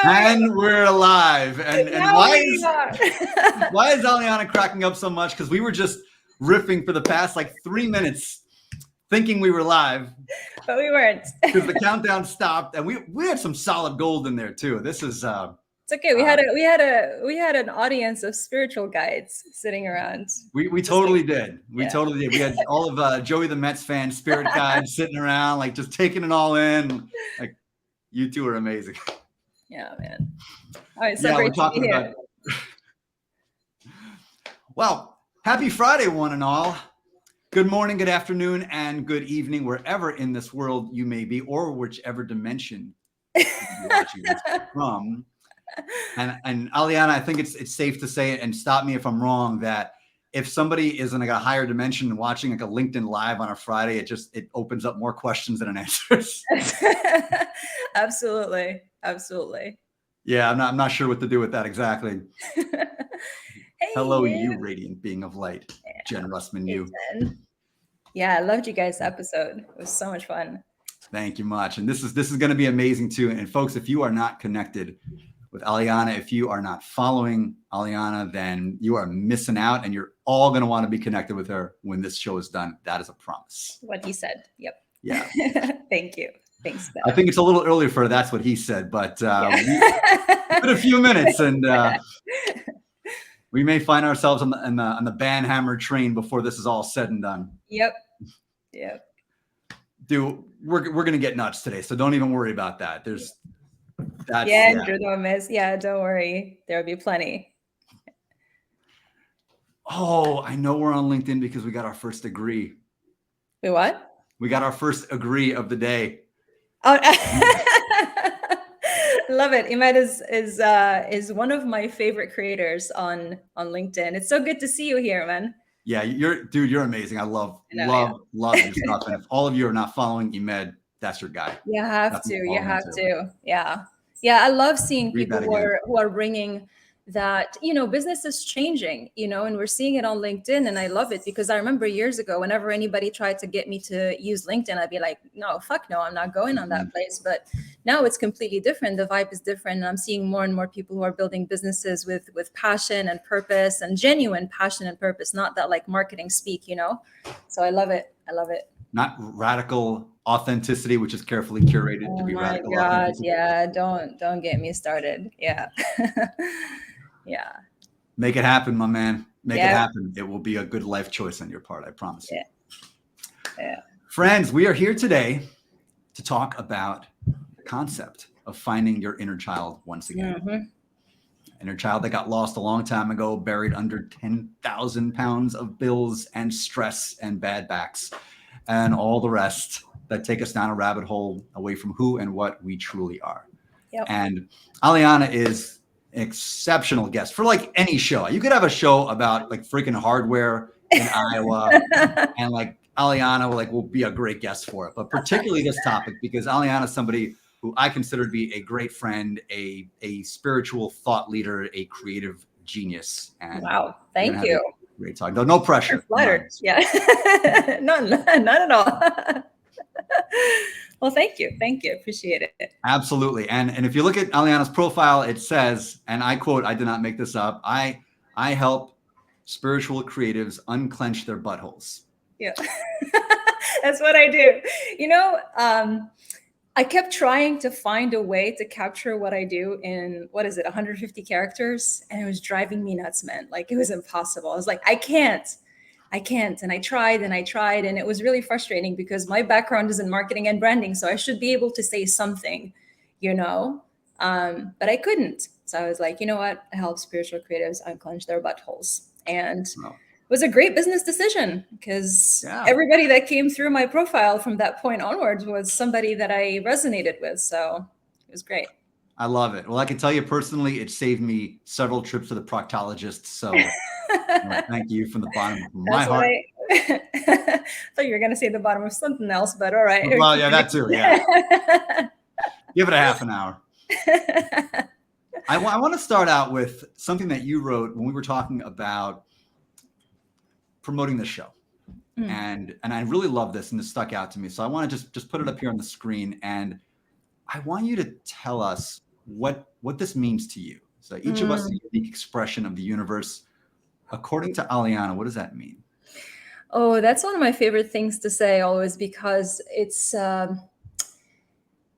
And we're alive. And why is Aleana cracking up so much? Because we were just riffing for the past like 3 minutes, thinking we were live, but we weren't. Because the countdown stopped, and we had some solid gold in there too. This is it's okay. We had an audience of spiritual guides sitting around. We totally did. We totally did. We had all of Joey the Mets fan spirit guides sitting around, like just taking it all in. Like, you two are amazing. Yeah, man. All right, so great to be here. Well, happy Friday, one and all. Good morning, good afternoon, and good evening, wherever in this world you may be, or whichever dimension you be watching this from. And Aleana, I think it's safe to say, and stop me if I'm wrong, that if somebody is in like a higher dimension and watching like a LinkedIn Live on a Friday, it opens up more questions than it answers. Absolutely. Yeah, I'm not sure what to do with that exactly. Hey, hello, you radiant being of light, Jen Russman. You. Yeah, I loved you guys' episode. It was so much fun. Thank you much. And this is going to be amazing too. And folks, if you are not connected with Aleana, if you are not following Aleana, then you are missing out, and you're all going to want to be connected with her when this show is done. That is a promise. What he said. Yep. Yeah. Thank you. Thanks, Beth. I think it's a little early for that's what he said, but we put a few minutes, and we may find ourselves on the Banhammer train before this is all said and done. Yep. Dude, we're gonna get nuts today, so don't even worry about that. Don't worry. There'll be plenty. Oh, I know we're on LinkedIn because we got our first agree. Wait, what? We got our first agree of the day. Oh, love it. Imed is one of my favorite creators on LinkedIn. It's so good to see you here, man. Yeah, you're amazing. I love your stuff. And if all of you are not following Imed, that's your guy. You have to. Yeah. I love seeing people who are bringing that, business is changing, and we're seeing it on LinkedIn, and I love it because I remember years ago, whenever anybody tried to get me to use LinkedIn, I'd be like, no, fuck no, I'm not going on that place. But now it's completely different. The vibe is different. And I'm seeing more and more people who are building businesses with passion and purpose, and genuine passion and purpose, not that like marketing speak, So I love it. Not radical authenticity, which is carefully curated to be radical. Oh my God, yeah, don't get me started. Yeah. Yeah. Make it happen, my man. Make it happen. It will be a good life choice on your part, I promise you. Yeah. Friends, we are here today to talk about the concept of finding your inner child once again. Mm-hmm. Inner child that got lost a long time ago, buried under 10,000 pounds of bills and stress and bad backs and all the rest that take us down a rabbit hole away from who and what we truly are. Yep. And Aleana is exceptional guest for like any show. You could have a show about like freaking hardware in Iowa, and like Aleana will be a great guest for it. But particularly this topic, because Aleana is somebody who I consider to be a great friend, a spiritual thought leader, a creative genius. And wow, thank you. Great talk. No pressure. Flattered. Yeah, none at all. Well, thank you. Appreciate it. Absolutely. And if you look at Aleana's profile, it says, and I quote, I did not make this up, I help spiritual creatives unclench their buttholes. Yeah, that's what I do. I kept trying to find a way to capture what I do in, 150 characters. And it was driving me nuts, man. Like, it was impossible. I was like, I can't. And I tried, and it was really frustrating because my background is in marketing and branding. So I should be able to say something, but I couldn't. So I was like, you know what? I help spiritual creatives unclench their buttholes. And it was a great business decision because everybody that came through my profile from that point onwards was somebody that I resonated with. So it was great. I love it. Well, I can tell you personally, it saved me several trips to the proctologist. So thank you from the bottom of my heart. I thought you were going to say the bottom of something else, but all right. Well, yeah, that too. Yeah. Give it a half an hour. I want to start out with something that you wrote when we were talking about promoting the show. And I really love this, and this stuck out to me. So I want to just put it up here on the screen. And I want you to tell us what this means to you. So each of us is Mm. a unique expression of the universe. According to Aleana, what does that mean? Oh, that's one of my favorite things to say always, because it's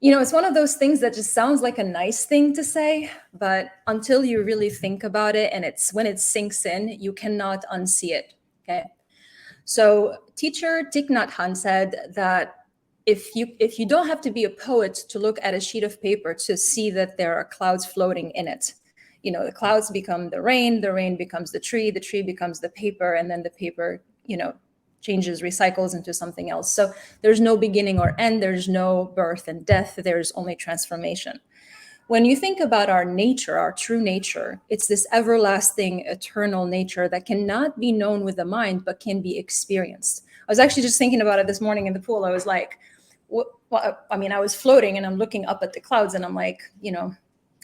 it's one of those things that just sounds like a nice thing to say, but until you really think about it, and it's when it sinks in, you cannot unsee it. Okay. So teacher Thich Nhat Hanh said that if you don't have to be a poet to look at a sheet of paper to see that there are clouds floating in it, the clouds become the rain becomes the tree becomes the paper, and then the paper, changes, recycles into something else. So there's no beginning or end, there's no birth and death, there's only transformation. When you think about our nature, our true nature, it's this everlasting, eternal nature that cannot be known with the mind, but can be experienced. I was actually just thinking about it this morning in the pool. I was like, I was floating and I'm looking up at the clouds and I'm like,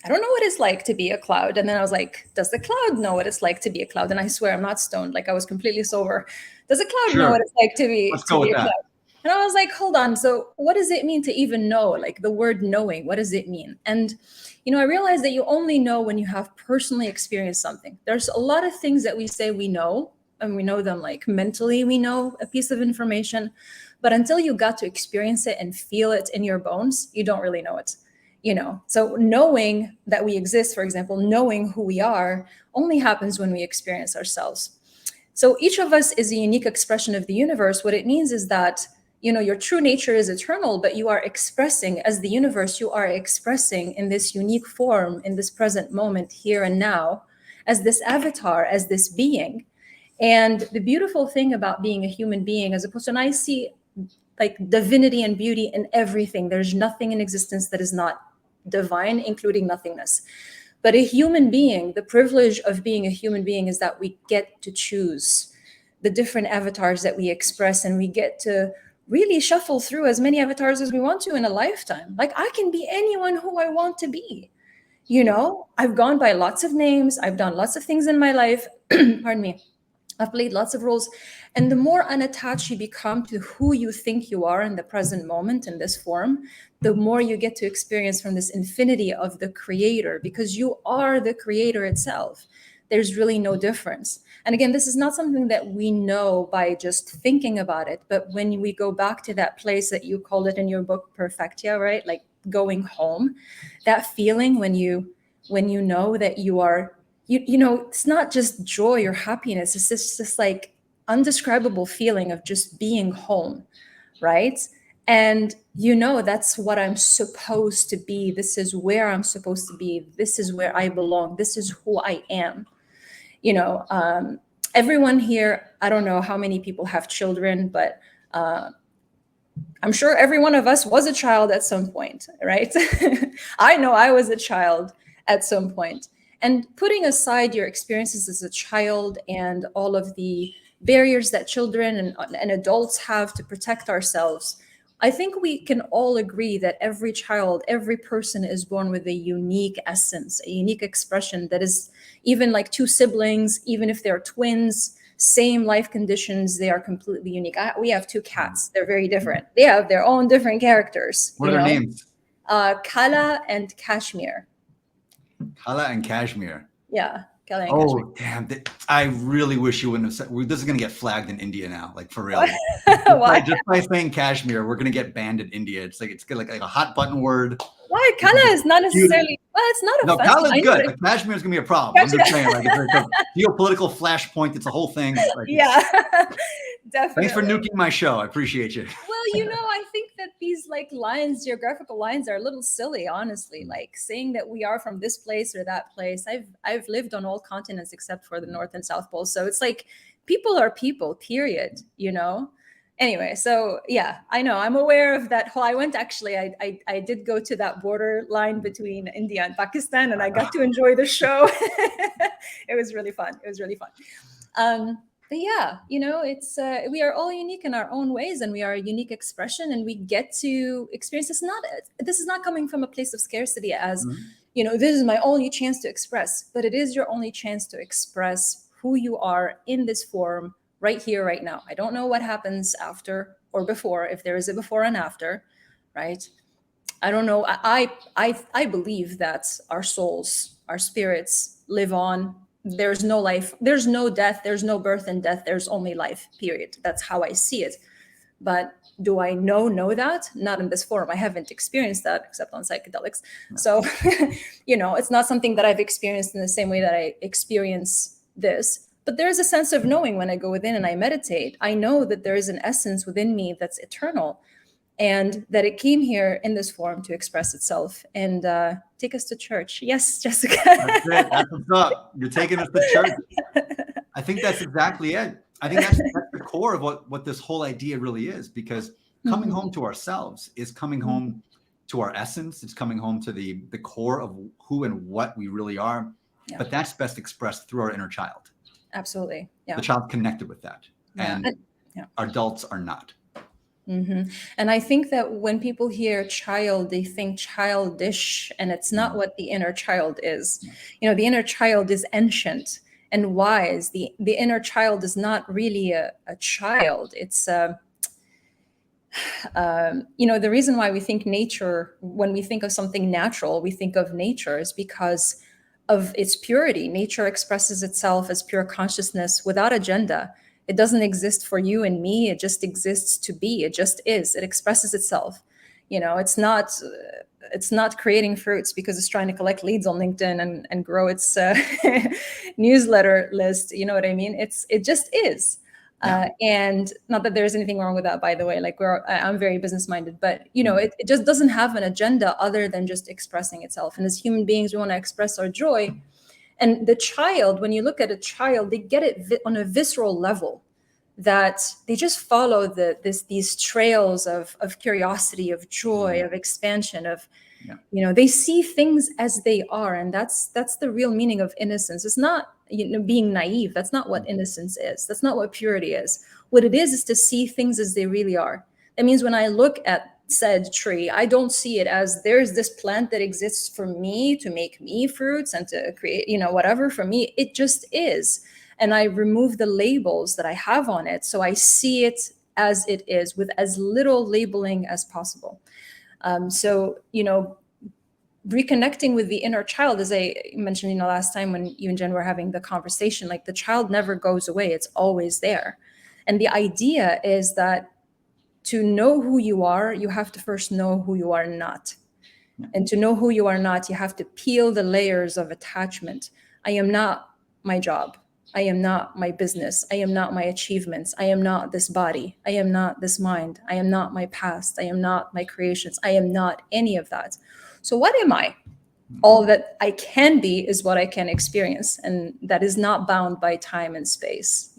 I don't know what it's like to be a cloud. And then I was like, does the cloud know what it's like to be a cloud? And I swear I'm not stoned. Like, I was completely sober. Does a cloud know Sure. what it's like to be Let's go with a that. cloud? And I was like, hold on. So what does it mean to even know? Like, the word knowing, what does it mean? And I realized that you only know when you have personally experienced something. There's a lot of things that we say we know, and we know them like mentally, we know a piece of information, but until you got to experience it and feel it in your bones, you don't really know it. So knowing that we exist, for example, knowing who we are, only happens when we experience ourselves. So each of us is a unique expression of the universe. What it means is that, your true nature is eternal, but you are expressing as the universe, you are expressing in this unique form, in this present moment, here and now, as this avatar, as this being. And the beautiful thing about being a human being, as opposed to, and I see like divinity and beauty in everything. There's nothing in existence that is not divine, including nothingness. But a human being, the privilege of being a human being is that we get to choose the different avatars that we express, and we get to really shuffle through as many avatars as we want to in a lifetime. Like, I can be anyone who I want to be. I've gone by lots of names, I've done lots of things in my life. Pardon me. I've played lots of roles. And the more unattached you become to who you think you are in the present moment in this form, the more you get to experience from this infinity of the creator, because you are the creator itself. There's really no difference. And again, this is not something that we know by just thinking about it, but when we go back to that place that you called it in your book, Perfectia, right? Like going home, that feeling when you know that you are, it's not just joy or happiness, it's just this like undescribable feeling of just being home, right? And that's what I'm supposed to be, this is where I'm supposed to be, this is where I belong, this is who I am. you know um, Everyone here, I don't know how many people have children, but I'm sure every one of us was a child at some point, right? I know I was a child at some point. And putting aside your experiences as a child and all of the barriers that children and adults have to protect ourselves, I think we can all agree that every child, every person is born with a unique essence, a unique expression that is, even like two siblings, even if they're twins, same life conditions, they are completely unique. We have two cats, they're very different, they have their own different characters. What are their names? Kala and Kashmir. Kala and Kashmir. Yeah, Kala and Kashmir. Oh, damn. I really wish you wouldn't have said. This is going to get flagged in India now, like for real. Why? Just by saying Kashmir, we're going to get banned in India. It's like a hot button word. Why? Kala is not necessarily, well, it's not No, offensive. Kala's good, but Kashmir is going to be a problem. I'm just saying, like, it's a geopolitical flashpoint. It's a whole thing. Like, yeah, definitely. Thanks for nuking my show. I appreciate you. Well, I think that these like lines, geographical lines, are a little silly, honestly. Like saying that we are from this place or that place. I've lived on all continents except for the North and South Pole. So it's like people are people, period. Anyway, so yeah, I know. I'm aware of that whole, I went actually, I did go to that border line between India and Pakistan, and I got to enjoy the show. It was really fun. But yeah, it's we are all unique in our own ways, and we are a unique expression, and we get to experience this is not coming from a place of scarcity as, this is my only chance to express, but it is your only chance to express who you are in this form right here, right now. I don't know what happens after or before, if there is a before and after, right? I don't know. I believe that our souls, our spirits live on. There's no life. There's no death. There's no birth and death. There's only life, period. That's how I see it. But do I know that? Not in this form. I haven't experienced that except on psychedelics. So, it's not something that I've experienced in the same way that I experience this. But there's a sense of knowing when I go within and I meditate. I know that there is an essence within me that's eternal, and that it came here in this form to express itself and take us to church. Yes, Jessica. That's it. That's what's up. You're taking us to church. I think that's exactly it. I think that's the core of what this whole idea really is, because coming home to ourselves is coming home to our essence. It's coming home to the core of who and what we really are. Yeah. But that's best expressed through our inner child. Absolutely. Yeah. The child connected with that. And adults are not. Mm-hmm. And I think that when people hear child, they think childish, and it's not what the inner child is. The inner child is ancient and wise. The inner child is not really a child. It's the reason why we think nature, when we think of something natural, we think of nature, is because of its purity. Nature expresses itself as pure consciousness without agenda. It doesn't exist for you and me. It just exists to be. It just is. It expresses itself. It's not creating fruits because it's trying to collect leads on LinkedIn and grow its newsletter list. You know what I mean? It just is. Yeah. And not that there's anything wrong with that, by the way. Like I'm very business minded, but it just doesn't have an agenda other than just expressing itself. And as human beings, we want to express our joy. And the child, when you look at a child, they get it on a visceral level, that they just follow these trails of curiosity, of joy, of expansion, of, they see things as they are. And that's the real meaning of innocence. It's not, being naive. That's not what innocence is. That's not what purity is. What it is to see things as they really are. That means when I look at said tree, I don't see it as there's this plant that exists for me to make me fruits and to create, whatever for me. It just is. And I remove the labels that I have on it. So I see it as it is, with as little labeling as possible. Reconnecting with the inner child, as I mentioned, last time when you and Jen were having the conversation, like the child never goes away. It's always there. And the idea is that to know who you are, you have to first know who you are not. And to know who you are not, you have to peel the layers of attachment. I am not my job. I am not my business. I am not my achievements. I am not this body. I am not this mind. I am not my past. I am not my creations. I am not any of that. So what am I? All that I can be is what I can experience. And that is not bound by time and space,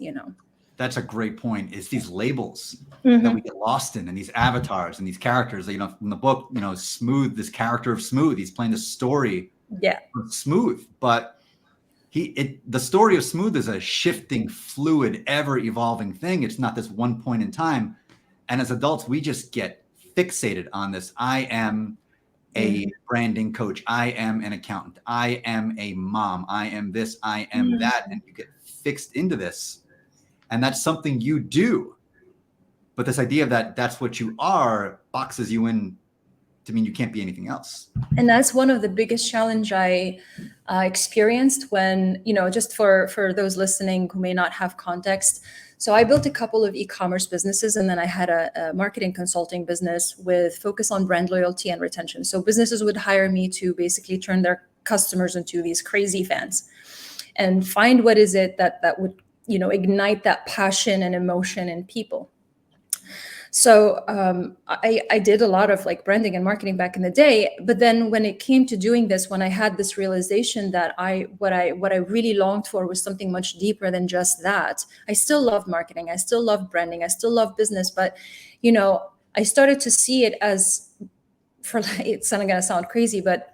That's a great point. It's these labels that we get lost in, and these avatars and these characters. In the book, Smooth, this character of Smooth, he's playing the story of Smooth, but the story of Smooth is a shifting, fluid, ever evolving thing. It's not this one point in time. And as adults, we just get fixated on this. I am a branding coach. I am an accountant. I am a mom. I am this. I am that. And you get fixed into this. And that's something you do. But this idea of that's what you are boxes you in to mean you can't be anything else. And that's one of the biggest challenge I experienced when, just for those listening who may not have context. So I built a couple of e-commerce businesses, and then I had a marketing consulting business with focus on brand loyalty and retention. So businesses would hire me to basically turn their customers into these crazy fans and find what is it that would, ignite that passion and emotion in people. So I did a lot of like branding and marketing back in the day. But then when it came to doing this, when I had this realization that what I really longed for was something much deeper than just that. I still love marketing. I still love branding. I still love business. But, I started to see it as, it's going to sound crazy, but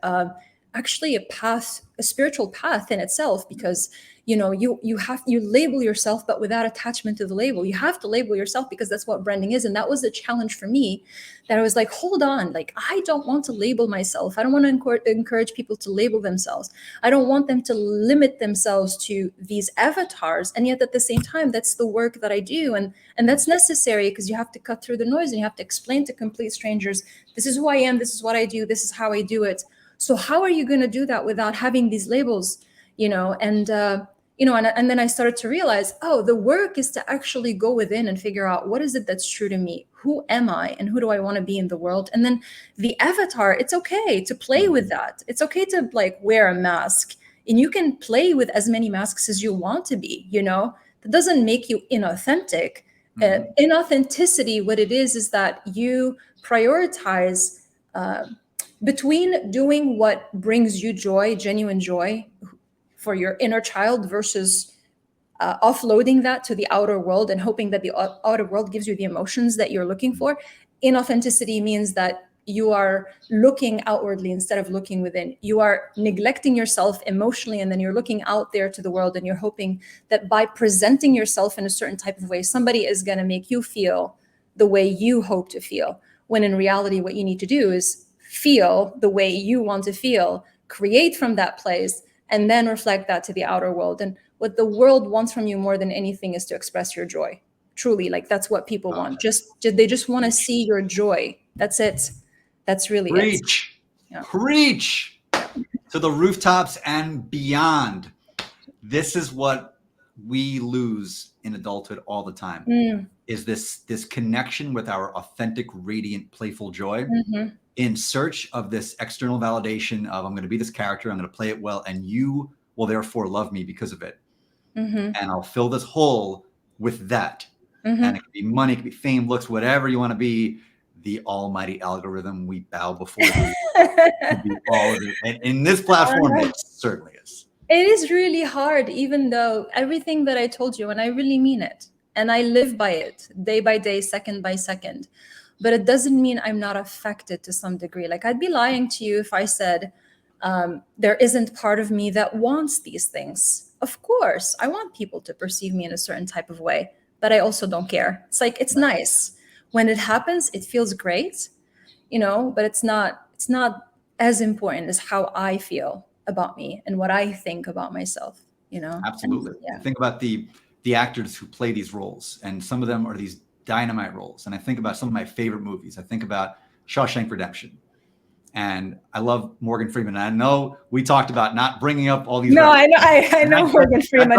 actually a spiritual path in itself, because you label yourself, but without attachment to the label. You have to label yourself because that's what branding is. And that was the challenge for me, that I was like, hold on, like, I don't want to label myself. I don't want to encourage people to label themselves. I don't want them to limit themselves to these avatars. And yet at the same time, that's the work that I do. And that's necessary, because you have to cut through the noise and you have to explain to complete strangers, this is who I am, this is what I do, this is how I do it. So how are you going to do that without having these labels? And then I started to realize, oh, the work is to actually go within and figure out, what is it that's true to me? Who am I? And who do I want to be in the world? And then the avatar, it's okay to play with that. It's okay to like wear a mask, and you can play with as many masks as you want to be, that doesn't make you inauthentic. Inauthenticity, what it is that you prioritize between doing what brings you joy, genuine joy, for your inner child, versus offloading that to the outer world and hoping that the outer world gives you the emotions that you're looking for. Inauthenticity means that you are looking outwardly instead of looking within. You are neglecting yourself emotionally, and then you're looking out there to the world, and you're hoping that by presenting yourself in a certain type of way, somebody is going to make you feel the way you hope to feel. When in reality, what you need to do is feel the way you want to feel, create from that place, and then reflect that to the outer world. And what the world wants from you more than anything is to express your joy. Truly, like, that's what people want. They just want to see your joy. That's it. That's really it. Yeah. Preach to the rooftops and beyond. This is what we lose in adulthood all the time, is this connection with our authentic, radiant, playful joy. In search of this external validation of, I'm going to be this character, I'm going to play it well, and you will therefore love me because of it. And I'll fill this hole with that. And it could be money, it could be fame, looks, whatever you want to be. The almighty algorithm, we bow before you. All of it. And in this platform, it certainly is. It is really hard, even though everything that I told you, and I really mean it, and I live by it day by day, second by second. But it doesn't mean I'm not affected to some degree. Like, I'd be lying to you if I said there isn't part of me that wants these things. Of course, I want people to perceive me in a certain type of way, but I also don't care. It's like, it's nice. When it happens, it feels great, but it's not as important as how I feel about me and what I think about myself, Absolutely. Think about the actors who play these roles, and some of them are these dynamite roles. And I think about some of my favorite movies. I think about Shawshank Redemption, and I love Morgan Freeman. And I know we talked about not bringing up all these. No, I know Morgan Freeman.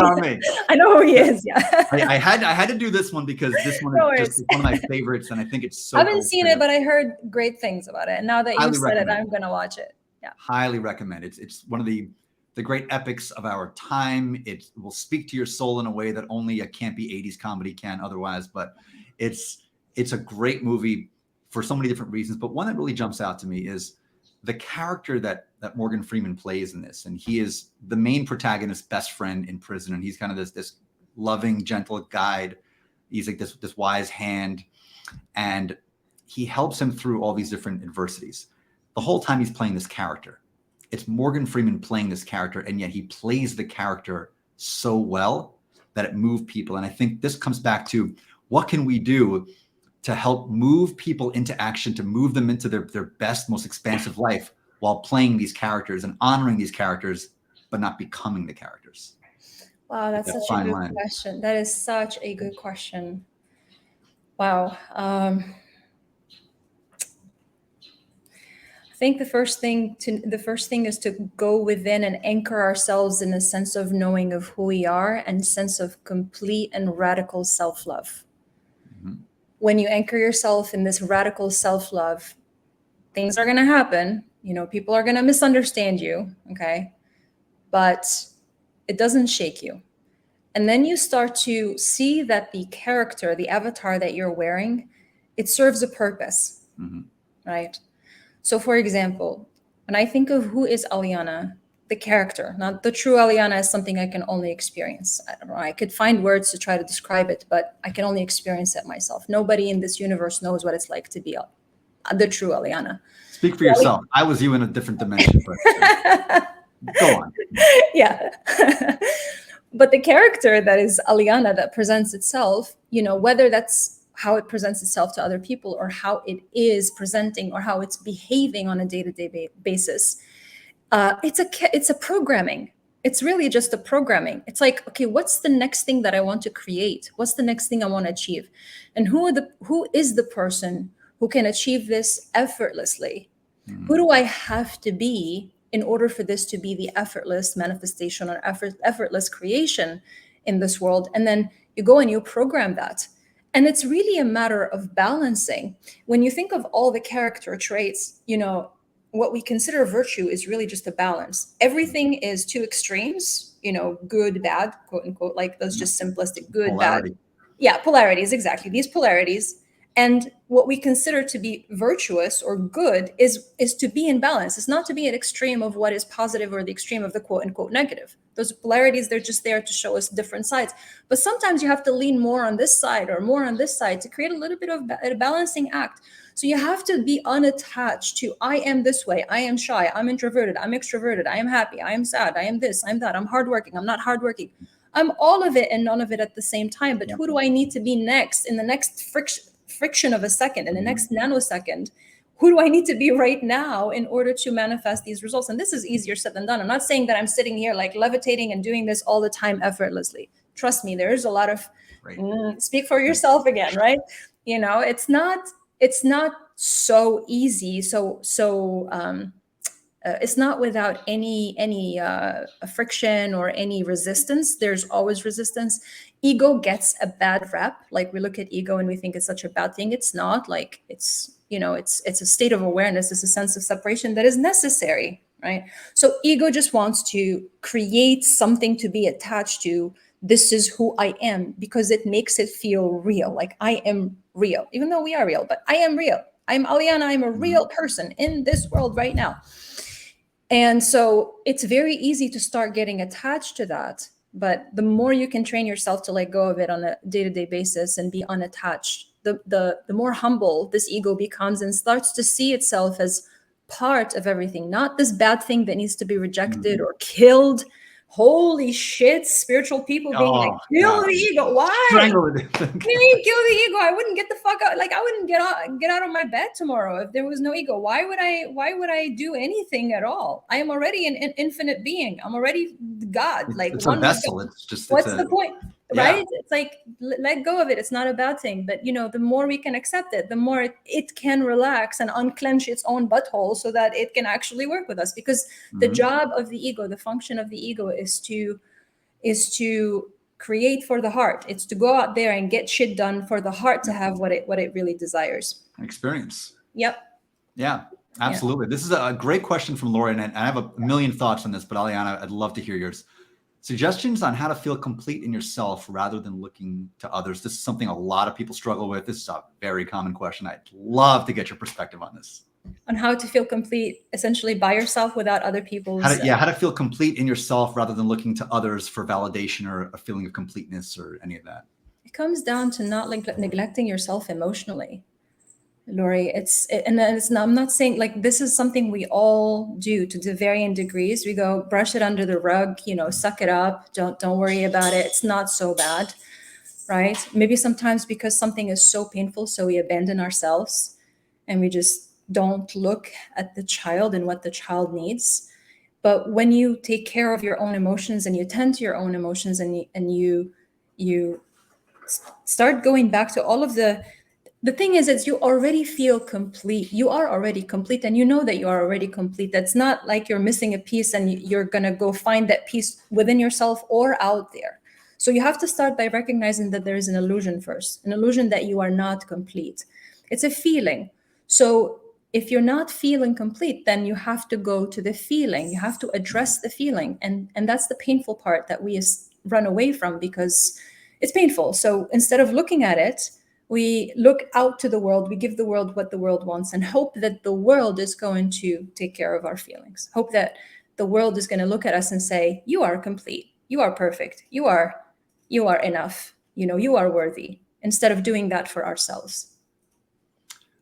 I know who he is. Yeah. I had to do this one because this one is just one of my favorites, and I think it's so. I haven't seen it, but I heard great things about it. And now that you said it, I'm going to watch it. Yeah. Highly recommend it. It's one of the great epics of our time. It will speak to your soul in a way that only a campy 80s comedy can otherwise. But it's a great movie for so many different reasons. But one that really jumps out to me is the character that Morgan Freeman plays in this. And he is the main protagonist's best friend in prison. And he's kind of this loving, gentle guide. He's like this wise hand. And he helps him through all these different adversities. The whole time he's playing this character. It's Morgan Freeman playing this character, and yet he plays the character so well that it moved people. And I think this comes back to, what can we do to help move people into action, to move them into their best, most expansive life while playing these characters and honoring these characters, but not becoming the characters? Wow, that's such a good question. That is such a good question. Wow. I think the first thing is to go within and anchor ourselves in a sense of knowing of who we are and sense of complete and radical self-love. When you anchor yourself in this radical self-love, things are going to happen. People are going to misunderstand you. Okay. But it doesn't shake you. And then you start to see that the character, the avatar that you're wearing, it serves a purpose. Right. So for example, when I think of who is Aleana, the character, not the true Aleana, is something I can only experience. I don't know. I could find words to try to describe it, but I can only experience it myself. Nobody in this universe knows what it's like to be the true Aleana. Speak for yourself. I was you in a different dimension. But go on. Yeah. But the character that is Aleana that presents itself, whether that's how it presents itself to other people or how it is presenting or how it's behaving on a day-to-day basis, it's a programming. It's really just a programming. It's like, okay, what's the next thing that I want to create? What's the next thing I want to achieve? And who is the person who can achieve this effortlessly? Who do I have to be in order for this to be the effortless manifestation or effortless creation in this world? And then you go and you program that. And it's really a matter of balancing. When you think of all the character traits, what we consider virtue is really just a balance. Everything is two extremes, good, bad, quote unquote, like those just simplistic good, Polarity. bad. Yeah, polarities, exactly. These polarities. And what we consider to be virtuous or good is to be in balance. It's not to be an extreme of what is positive or the extreme of the quote unquote negative. Those polarities, they're just there to show us different sides. But sometimes you have to lean more on this side or more on this side to create a little bit of a balancing act. So you have to be unattached to, I am this way, I am shy, I'm introverted, I'm extroverted, I am happy, I am sad, I am this, I'm that, I'm hardworking, I'm not hardworking. I'm all of it and none of it at the same time. But who do I need to be next in the next friction of a second, in the next nanosecond? Who do I need to be right now in order to manifest these results? And this is easier said than done. I'm not saying that I'm sitting here like levitating and doing this all the time effortlessly. Trust me, there is a lot of speak for yourself again, right? It's not so easy. It's not without any friction or any resistance. There's always resistance. Ego gets a bad rep. Like we look at ego and we think it's such a bad thing. It's not. Like it's a state of awareness. It's a sense of separation that is necessary, right? So ego just wants to create something to be attached to. This is who I am, because it makes it feel real. Like I am real, even though we are real, but I am real. I'm Aleana. I'm a real person in this world right now. And so it's very easy to start getting attached to that. But the more you can train yourself to let go of it on a day-to-day basis and be unattached, the more humble this ego becomes and starts to see itself as part of everything, not this bad thing that needs to be rejected or killed. Holy shit, spiritual people being like, kill the ego. Why? Strangle it. Kill the ego. I wouldn't get the fuck out. Like I wouldn't get out of my bed tomorrow if there was no ego. Why would I do anything at all? I am already an infinite being. I'm already God. Like it's a vessel. It's just what's the point? Right? It's like let go of it. It's not a bad thing. But the more we can accept it, the more it can relax and unclench its own butthole so that it can actually work with us. Because the job of the ego, the function of the ego is to create for the heart. It's to go out there and get shit done for the heart to have what it really desires. Experience. Yep. Yeah, absolutely. This is a great question from Lori, and I have a million thoughts on this, but Aleana, I'd love to hear yours. Suggestions on how to feel complete in yourself rather than looking to others. This is something a lot of people struggle with. This is a very common question. I'd love to get your perspective on this. On how to feel complete essentially by yourself without other people's... How to feel complete in yourself rather than looking to others for validation or a feeling of completeness or any of that. It comes down to not neglecting yourself emotionally. Lori, I'm not saying like this is something we all do to varying degrees. We go brush it under the rug, suck it up. Don't worry about it. It's not so bad, right? Maybe sometimes because something is so painful, so we abandon ourselves and we just don't look at the child and what the child needs. But when you take care of your own emotions and you tend to your own emotions and you start going back to all of the thing is you already feel complete. You are already complete, and you know that you are already complete. That's not like you're missing a piece and you're going to go find that piece within yourself or out there. So you have to start by recognizing that there is an illusion first, an illusion that you are not complete. It's a feeling. So if you're not feeling complete, then you have to go to the feeling. You have to address the feeling. And that's the painful part that we run away from because it's painful. So instead of looking at it, we look out to the world, we give the world what the world wants and hope that the world is going to take care of our feelings. Hope that the world is going to look at us and say, you are complete, you are perfect, you are enough, you are worthy, instead of doing that for ourselves.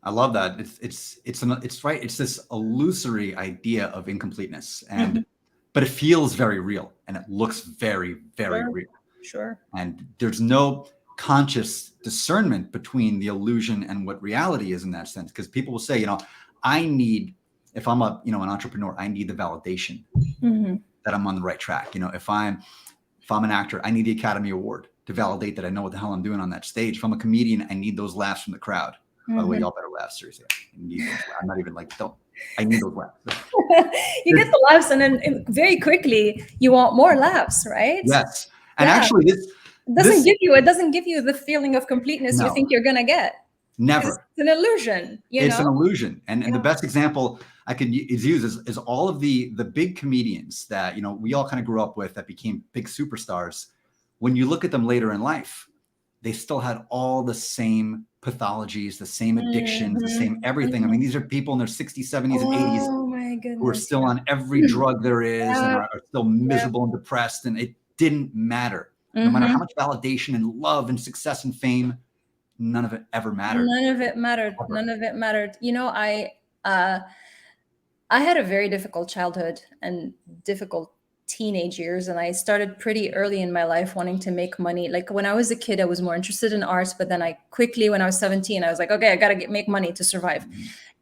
I love that. It's right. It's this illusory idea of incompleteness. And but it feels very real and it looks very, very Sure. real. Sure. And there's no conscious discernment between the illusion and what reality is in that sense. Because people will say, I need, if I'm an entrepreneur, I need the validation that I'm on the right track. If I'm an actor, I need the Academy Award to validate that I know what the hell I'm doing on that stage. If I'm a comedian, I need those laughs from the crowd. By the way, y'all better laugh, seriously. I need those laughs. I'm not even I need those laughs. You get the laughs, and then very quickly you want more laughs, right? Yes. And actually, it doesn't give you the feeling of completeness you think you're gonna get. Never. It's an illusion. It's an illusion. And the best example I could use is all of the big comedians that we all kind of grew up with that became big superstars. When you look at them later in life, they still had all the same pathologies, the same addictions, the same everything. I mean, these are people in their 60s, 70s, and 80s who are still on every drug there is and are still miserable and depressed. And it didn't matter. No matter how much validation and love and success and fame, none of it ever mattered. None of it mattered. Ever. None of it mattered. I had a very difficult childhood and difficult teenage years, and I started pretty early in my life wanting to make money. Like when I was a kid, I was more interested in arts, but then I quickly, when I was 17, I was like, okay, I got to make money to survive.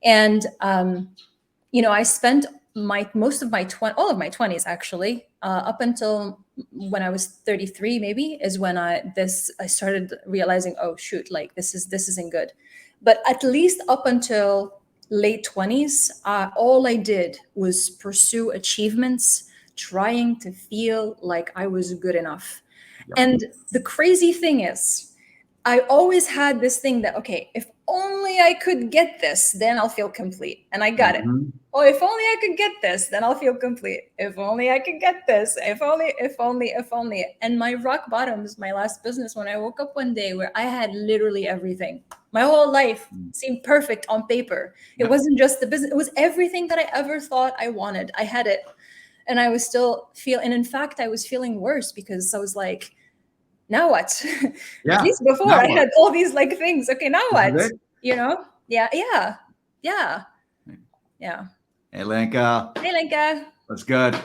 And I spent all of my 20s actually, up until when I was 33, maybe, is when I started realizing, oh shoot, like this isn't good. But at least up until late 20s, all I did was pursue achievements, trying to feel like I was good enough. Yep. And the crazy thing is, I always had this thing that, okay, if only I could get this, then I'll feel complete. And I got it. Oh, if only I could get this, then I'll feel complete. If only I could get this. If only. And my rock bottom is my last business, when I woke up one day where I had literally everything. My whole life seemed perfect on paper. It wasn't just the business. It was everything that I ever thought I wanted. I had it. And I was still and in fact, I was feeling worse because I was like, now what? At least before I had all these things. Okay, now what? Yeah. Hey, Lenka. Hey, Lenka. That's good.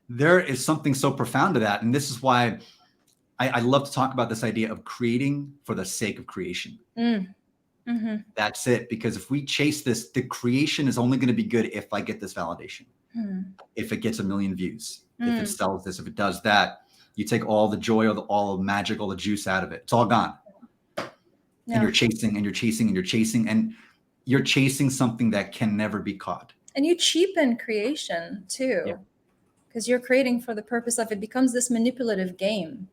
There is something so profound to that. And this is why I love to talk about this idea of creating for the sake of creation. That's it. Because if we chase this, the creation is only going to be good if I get this validation. If it gets 1 million views, if it sells this, if it does that, you take all the joy, all the magic, all the juice out of it. It's all gone. And you're chasing and you're chasing and you're chasing and you're chasing something that can never be caught. And you cheapen creation too, because you're creating for the purpose of it. Becomes this manipulative game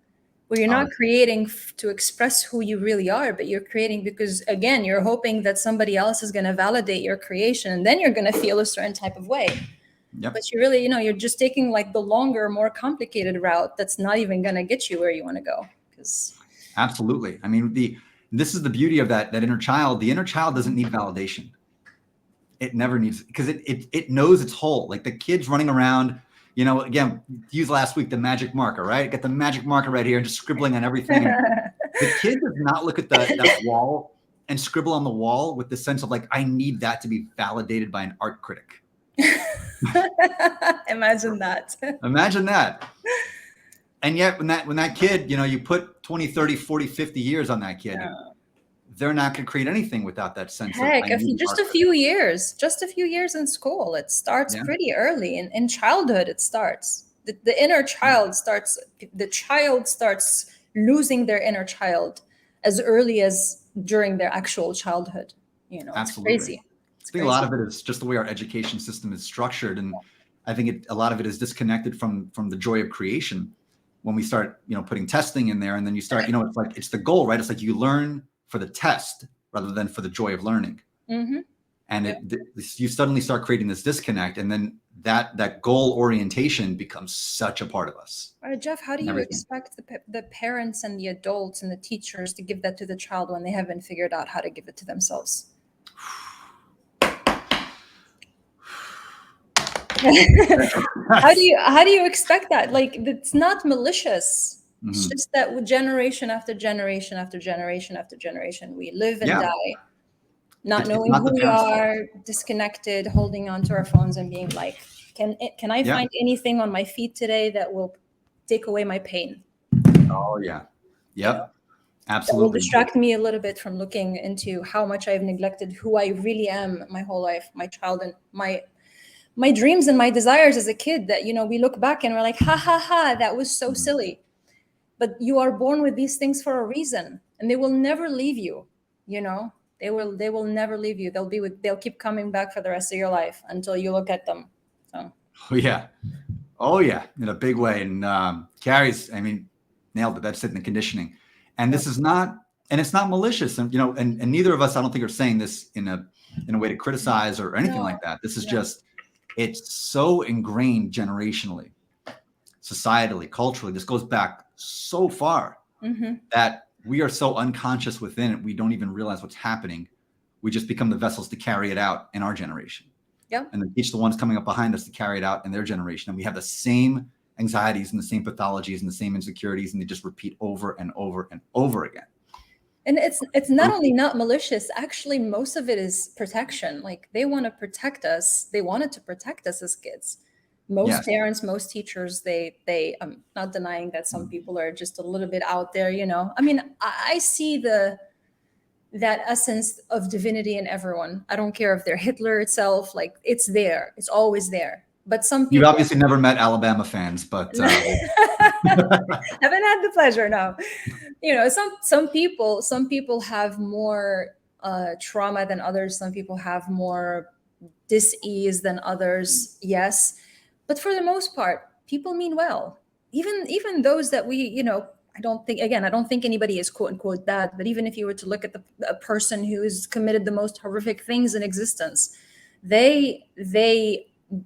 where you're not creating to express who you really are, but you're creating because, again, you're hoping that somebody else is going to validate your creation, and then you're going to feel a certain type of way. But you really, you're just taking the longer, more complicated route that's not even going to get you where you want to go. Absolutely. I mean, this is the beauty of that inner child. The inner child doesn't need validation. It never needs, because it knows it's whole. Like the kids running around, again, used last week, the magic marker, right? Got the magic marker right here and just scribbling on everything. The kid does not look at that wall and scribble on the wall with the sense of I need that to be validated by an art critic. Imagine that. Imagine that. And yet when that kid, you put 20, 30, 40, 50 years on that kid, they're not going to create anything without that sense of just a few years in school. It starts pretty early. In childhood, it starts. The inner child starts, the child starts losing their inner child as early as during their actual childhood. It's crazy. I think a lot of it is just the way our education system is structured. And I think a lot of it is disconnected from the joy of creation. When we start, putting testing in there, and then you start, it's the goal, right? It's like you learn for the test rather than for the joy of learning. And you suddenly start creating this disconnect, and then that goal orientation becomes such a part of us. All right, Jeff, how do you expect the parents and the adults and the teachers to give that to the child when they haven't figured out how to give it to themselves? How do you expect that? It's not malicious. It's just that generation after generation after generation after generation, we live and die, not knowing who we are, disconnected, holding on to our phones and being like, Can I Yeah. find anything on my feet today that will take away my pain? Oh yeah. You know, Yep. that will Absolutely. distract me a little bit from looking into how much I've neglected who I really am my whole life, my child, and my dreams and my desires as a kid. That we look back and we're like, ha ha ha, that was so Mhm. silly. But you are born with these things for a reason, and they will never leave you. They will never leave you. They'll keep coming back for the rest of your life until you look at them. So Oh yeah. Oh yeah, in a big way. And Carrie's, I mean, nailed it. That's it in the conditioning. And yeah. this is not, and it's not malicious. And and neither of us, I don't think, are saying this in a way to criticize or anything No, like that. This is no. just, it's so ingrained generationally, societally, culturally. This goes back so far Mm-hmm. that we are so unconscious within it, we don't even realize what's happening. We just become the vessels to carry it out in our generation. Yep. And then teach the ones coming up behind us to carry it out in their generation. And we have the same anxieties and the same pathologies and the same insecurities, and they just repeat over and over and over again. And it's not only not malicious, actually most of it is protection. Like they want to protect us. They wanted to protect us as kids. Most Yes. parents, most teachers, they I'm not denying that some people are just a little bit out there, I mean, I see that essence of divinity in everyone. I don't care if they're Hitler itself, like it's there. It's always there. But some You've people obviously never met Alabama fans, but haven't had the pleasure. No, some people have more trauma than others. Some people have more dis-ease than others. Yes, but for the most part, people mean well. Even those that I don't think anybody is quote unquote bad. But even if you were to look at a person who has committed the most horrific things in existence, they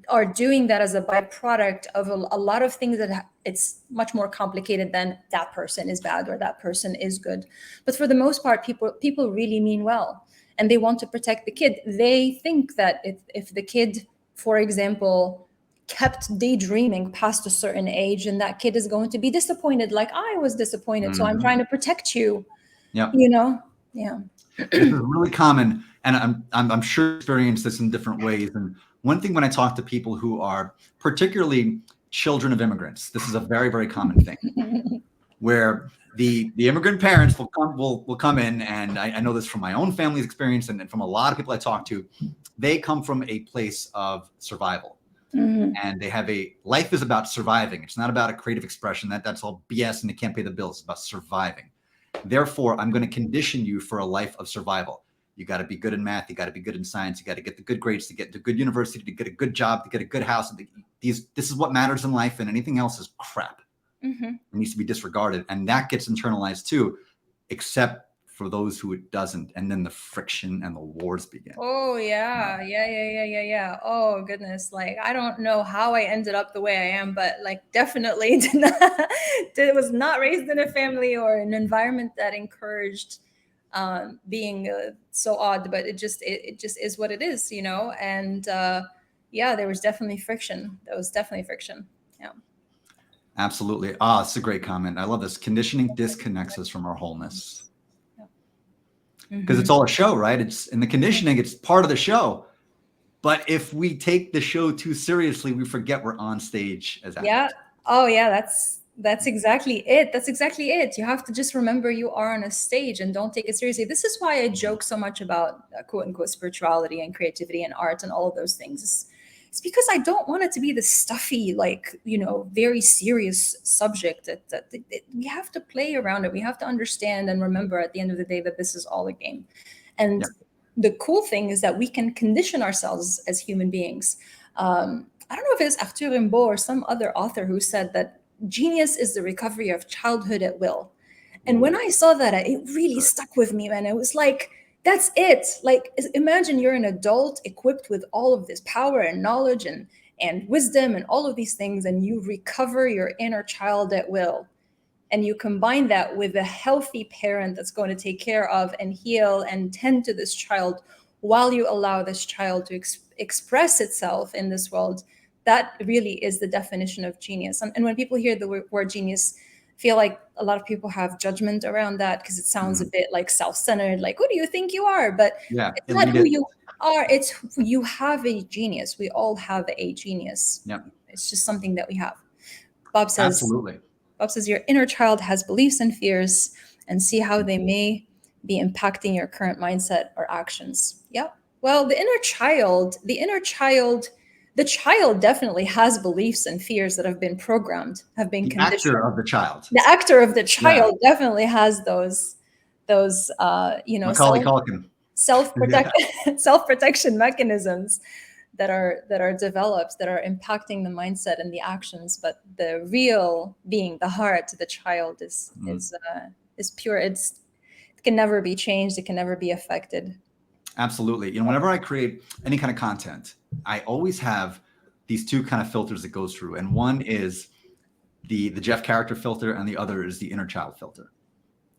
are doing that as a byproduct of a lot of things it's much more complicated than that person is bad or that person is good. But for the most part, people really mean well, and they want to protect the kid. They think that if the kid, for example, kept daydreaming past a certain age, and that kid is going to be disappointed like I was disappointed, so I'm trying to protect you. yeah, Yeah. this is really common, and I'm sure you experience this in different ways. And one thing, when I talk to people who are particularly children of immigrants, this is a very, very common thing, where the immigrant parents will come in, and I know this from my own family's experience and from a lot of people I talk to. They come from a place of survival, and they have life is about surviving. It's not about a creative expression. That's all BS, and it can't pay the bills. It's about surviving. Therefore, I'm going to condition you for a life of survival. You got to be good in math. You got to be good in science. You got to get the good grades to get to a good university, to get a good job, to get a good house. This is what matters in life, and anything else is crap. It needs to be disregarded, and that gets internalized too, except for those who it doesn't. And then the friction and the wars begin. Oh yeah. Oh goodness, like I don't know how I ended up the way I am, but like definitely was not raised in a family or an environment that encouraged being so odd. But it just is what it is, And yeah, there was definitely friction. There was definitely friction. Yeah. Absolutely. It's a great comment. I love this. Conditioning disconnects us from our wholeness, because it's all a show, right? It's in the conditioning. It's part of the show. But if we take the show too seriously, we forget we're on stage as actors. Yeah. Oh yeah, that's exactly it. That's exactly it. You have to just remember you are on a stage and don't take it seriously. This is why I joke so much about quote unquote spirituality and creativity and art and all of those things. It's because I don't want it to be this stuffy, like, very serious subject that we have to play around it. We have to understand and remember at the end of the day that this is all a game. And Yeah. the cool thing is that we can condition ourselves as human beings. I don't know if it's Arthur Rimbaud or some other author who said that genius is the recovery of childhood at will. And when I saw that, it really stuck with me, man. It was like, that's it. Like, imagine you're an adult equipped with all of this power and knowledge and wisdom and all of these things, and you recover your inner child at will. And you combine that with a healthy parent that's going to take care of and heal and tend to this child while you allow this child to express itself in this world. That really is the definition of genius. And when people hear the word genius, feel like a lot of people have judgment around that because it sounds a bit like self-centered, like, who do you think you are? But Yeah. it's not who you are, it's you have a genius. We all have a genius. Yep. It's just something that we have. Bob says, Absolutely. your inner child has beliefs and fears, and see how they may be impacting your current mindset or actions. Yeah. Well, the child definitely has beliefs and fears that have been programmed, have been The conditioned. actor of the child. The actor of the child definitely has those Macaulay Culkin. self-protection mechanisms that are developed, that are impacting the mindset and the actions. But the real being, the heart, the child is pure. It can never be changed. It can never be affected. Absolutely. You know, whenever I create any kind of content, I always have these two kind of filters that goes through, and one is the Jeff character filter, and the other is the inner child filter.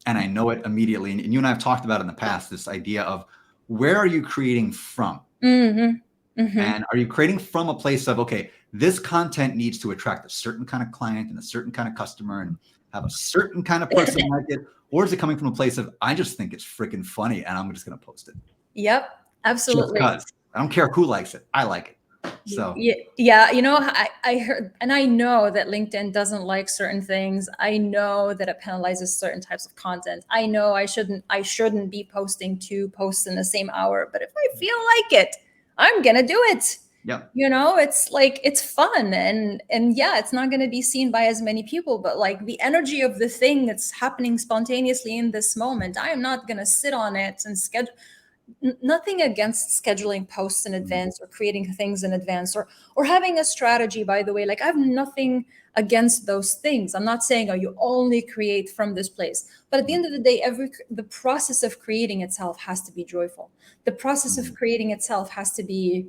And I know it immediately. And you and I have talked about it in the past, this idea of where are you creating from? And are you creating from a place of, okay, this content needs to attract a certain kind of client and a certain kind of customer and have a certain kind of person like it? Or is it coming from a place of, I just think it's freaking funny and I'm just going to post it? Yep, absolutely. Just 'cause. I don't care who likes it. I like it. So yeah, you know, I heard, and I know that LinkedIn doesn't like certain things. I know that it penalizes certain types of content. I know I shouldn't be posting 2 posts in the same hour, but if I feel like it, I'm gonna do it. Yep. You know, it's like, it's fun, and yeah, it's not gonna be seen by as many people, but like the energy of the thing that's happening spontaneously in this moment, I am not gonna sit on it and schedule. Nothing against scheduling posts in advance or creating things in advance, or having a strategy, by the way. Like, I have nothing against those things. I'm not saying, oh, you only create from this place. But at the end of the day, the process of creating itself has to be joyful. The process of creating itself has to be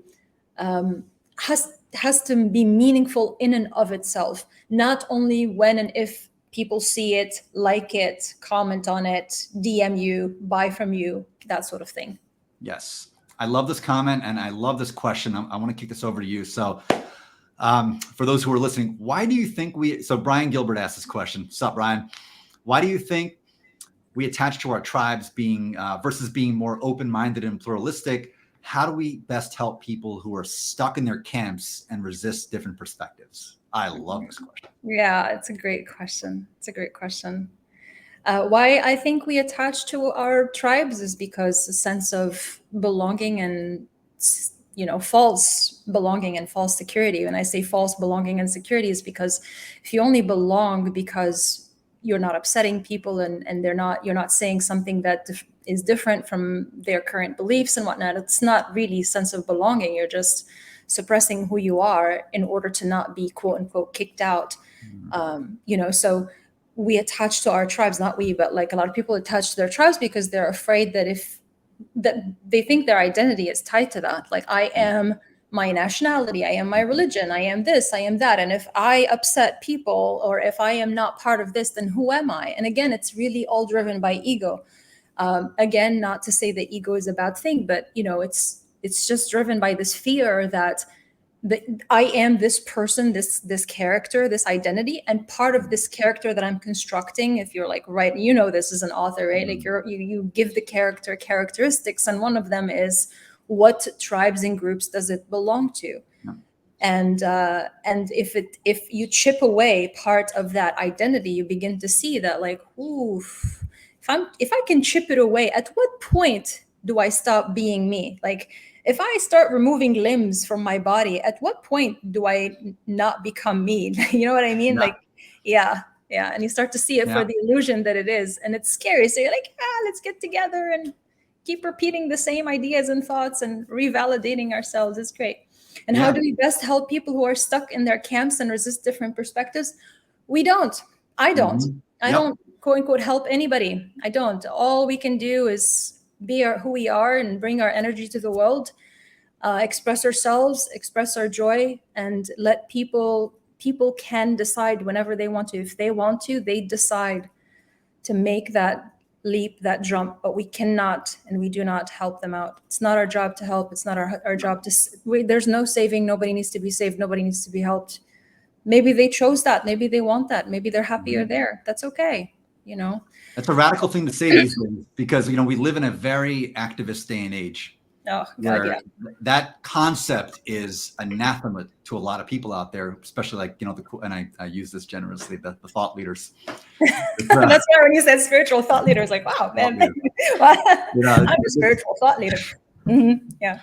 has to be meaningful in and of itself, not only when and if people see it, like it, comment on it, DM you, buy from you, that sort of thing. Yes. I love this comment and I love this question. I want to kick this over to you. So for those who are listening, why do you think so Brian Gilbert asked this question. Sup, Brian? Why do you think we attach to our tribes being versus being more open-minded and pluralistic? How do we best help people who are stuck in their camps and resist different perspectives? I love this question. Yeah, it's a great question. Why I think we attach to our tribes is because a sense of belonging and, you know, false belonging and false security. When I say false belonging and security, is because if you only belong because you're not upsetting people and you're not saying something that is different from their current beliefs and whatnot, it's not really a sense of belonging. You're just suppressing who you are in order to not be, quote unquote, kicked out. You know, so we attach to our tribes, not we, but like a lot of people attach to their tribes because they're afraid that that they think their identity is tied to that. Like, I am my nationality, I am my religion, I am this, I am that. And if I upset people, or if I am not part of this, then who am I? And again, it's really all driven by ego. Again, not to say that ego is a bad thing, but you know, it's just driven by this fear that I am this person, this character, this identity, and part of this character that I'm constructing. If you're like, right, you know, this as an author, right? Like you give the character characteristics, and one of them is, what tribes and groups does it belong to? And if you chip away part of that identity, you begin to see that, like, ooh, if I can chip it away, at what point do I stop being me? Like, if I start removing limbs from my body, at what point do I not become me? You know what I mean? Yeah. Like, yeah. And you start to see it for the illusion that it is. And it's scary. So you're like, let's get together and keep repeating the same ideas and thoughts and revalidating ourselves. It's great. And how do we best help people who are stuck in their camps and resist different perspectives? We don't. I don't. I don't, quote unquote, help anybody. I don't. All we can do is be who we are and bring our energy to the world, express ourselves, express our joy, and let people can decide whenever they want to. If they want to, they decide to make that leap, that jump, but we cannot and we do not help them out. It's not our job to help. It's not our job to, there's no saving. Nobody needs to be saved. Nobody needs to be helped. Maybe they chose that. Maybe they want that. Maybe they're happier there. That's okay. You know, That's a radical thing to say these days because, you know, we live in a very activist day and age oh God, where yeah. that concept is anathema to a lot of people out there, especially like, you know, and I use this generously, the thought leaders. That's why when you said spiritual thought leader, it's like, wow, man, You know, I'm a spiritual thought leader. Yeah.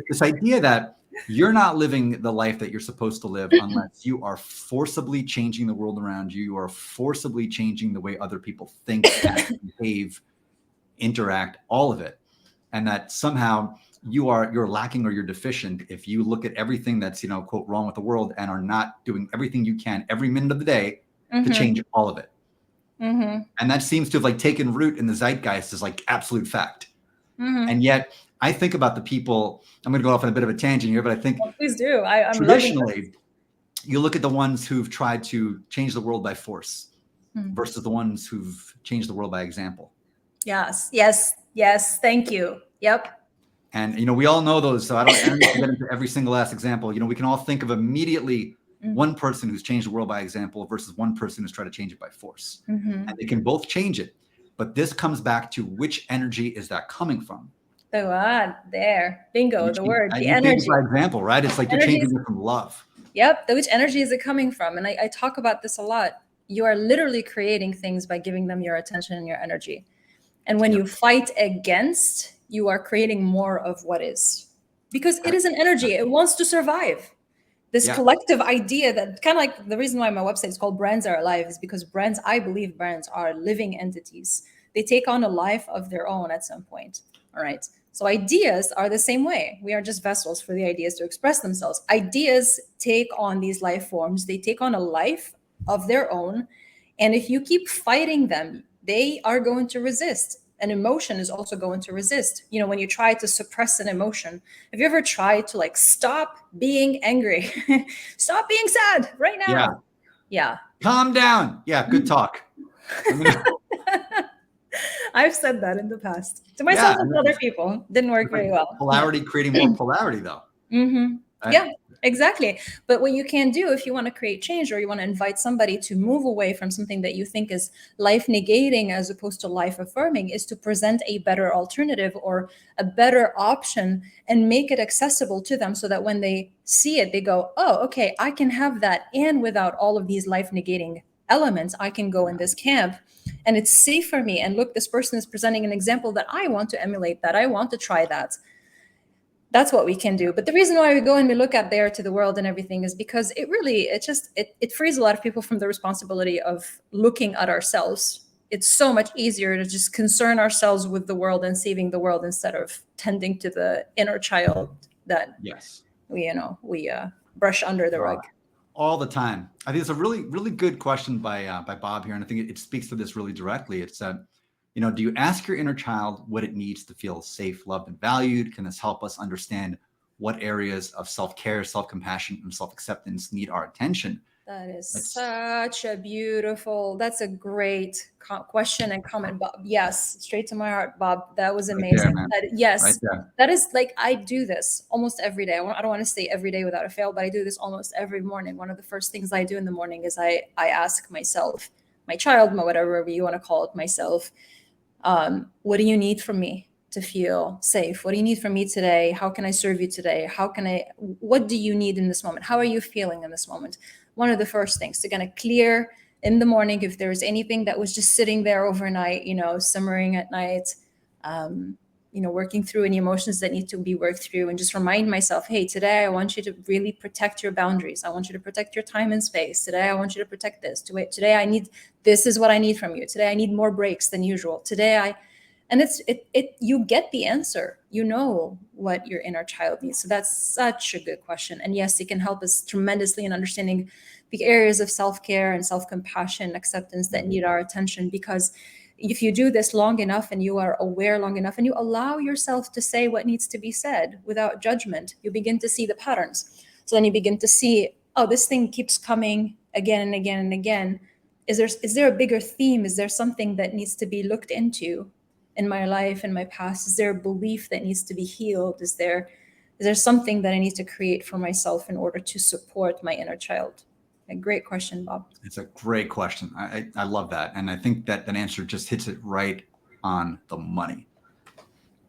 this idea that you're not living the life that you're supposed to live unless you are forcibly changing the world around you. You are forcibly changing the way other people think, act, behave, interact, all of it. And that somehow you're lacking or you're deficient if you look at everything that's, you know, quote, wrong with the world and are not doing everything you can every minute of the day to change all of it. And that seems to have like taken root in the zeitgeist as like absolute fact. And yet I think about the people, I'm going to go off on a bit of a tangent here, but I think please do. I'm traditionally you look at the ones who've tried to change the world by force versus the ones who've changed the world by example. Yes. Thank you. Yep. And, you know, we all know those. So I don't need to get into every single last example. You know, we can all think of immediately one person who's changed the world by example versus one person who's tried to change it by force. And they can both change it. But this comes bach to which energy is that coming from? The word there. Bingo, the word, the energy. By example, right? It's like you're changing it from love. Yep. Which energy is it coming from? And I talk about this a lot. You are literally creating things by giving them your attention and your energy. And when you fight against, you are creating more of what is. Because it is an energy. It wants to survive. This collective idea that kind of like the reason why my website is called Brands Are Alive is because I believe brands are living entities. They take on a life of their own at some point. All right. So ideas are the same way. We are just vessels for the ideas to express themselves. Ideas take on these life forms. They take on a life of their own. And if you keep fighting them, they are going to resist. An emotion is also going to resist. You know, when you try to suppress an emotion, have you ever tried to like stop being angry? Stop being sad right now. Yeah. Calm down. Yeah. Good talk. I've said that in the past to myself and to other people. Didn't work very well. Polarity creating more polarity though. Right? Yeah, exactly. But what you can do if you want to create change or you want to invite somebody to move away from something that you think is life negating as opposed to life affirming is to present a better alternative or a better option and make it accessible to them so that when they see it, they go, oh, okay, I can have that. And without all of these life negating elements, I can go in this camp and it's safe for me. And look, this person is presenting an example that I want to emulate, that I want to try that. That's what we can do. But the reason why we go and we look out there to the world and everything is because it frees a lot of people from the responsibility of looking at ourselves. It's so much easier to just concern ourselves with the world and saving the world instead of tending to the inner child that we brush under the rug. All the time. I think it's a really, really good question by Bob here. And I think it speaks to this really directly. It's you know, do you ask your inner child what it needs to feel safe, loved, and valued? Can this help us understand what areas of self-care, self-compassion, and self-acceptance need our attention? That is that's a great question and comment, Bob. Yes, straight to my heart, Bob. That was amazing. That is like, I do this almost every day. I don't want to say every day without a fail, but I do this almost every morning. One of the first things I do in the morning is I ask myself, my child, whatever you want to call it, myself, what do you need from me to feel safe? What do you need from me today? How can I serve you today? What do you need in this moment? How are you feeling in this moment? One of the first things to kind of clear in the morning, if there's anything that was just sitting there overnight, simmering at night, working through any emotions that need to be worked through, and just remind myself, hey, today I want you to really protect your boundaries. I want you to protect your time and space. Today I want you to protect this. Today this is what I need from you. Today I need more breaks than usual. You get the answer. You know what your inner child needs. So that's such a good question. And yes, it can help us tremendously in understanding the areas of self-care and self-compassion, acceptance that need our attention. Because if you do this long enough and you are aware long enough and you allow yourself to say what needs to be said without judgment, you begin to see the patterns. So then you begin to see, oh, this thing keeps coming again and again and again. Is there a bigger theme? Is there something that needs to be looked into in my life, in my past? Is there a belief that needs to be healed? Is there something that I need to create for myself in order to support my inner child? A great question, Bob. It's a great question. I love that. And I think that answer just hits it right on the money.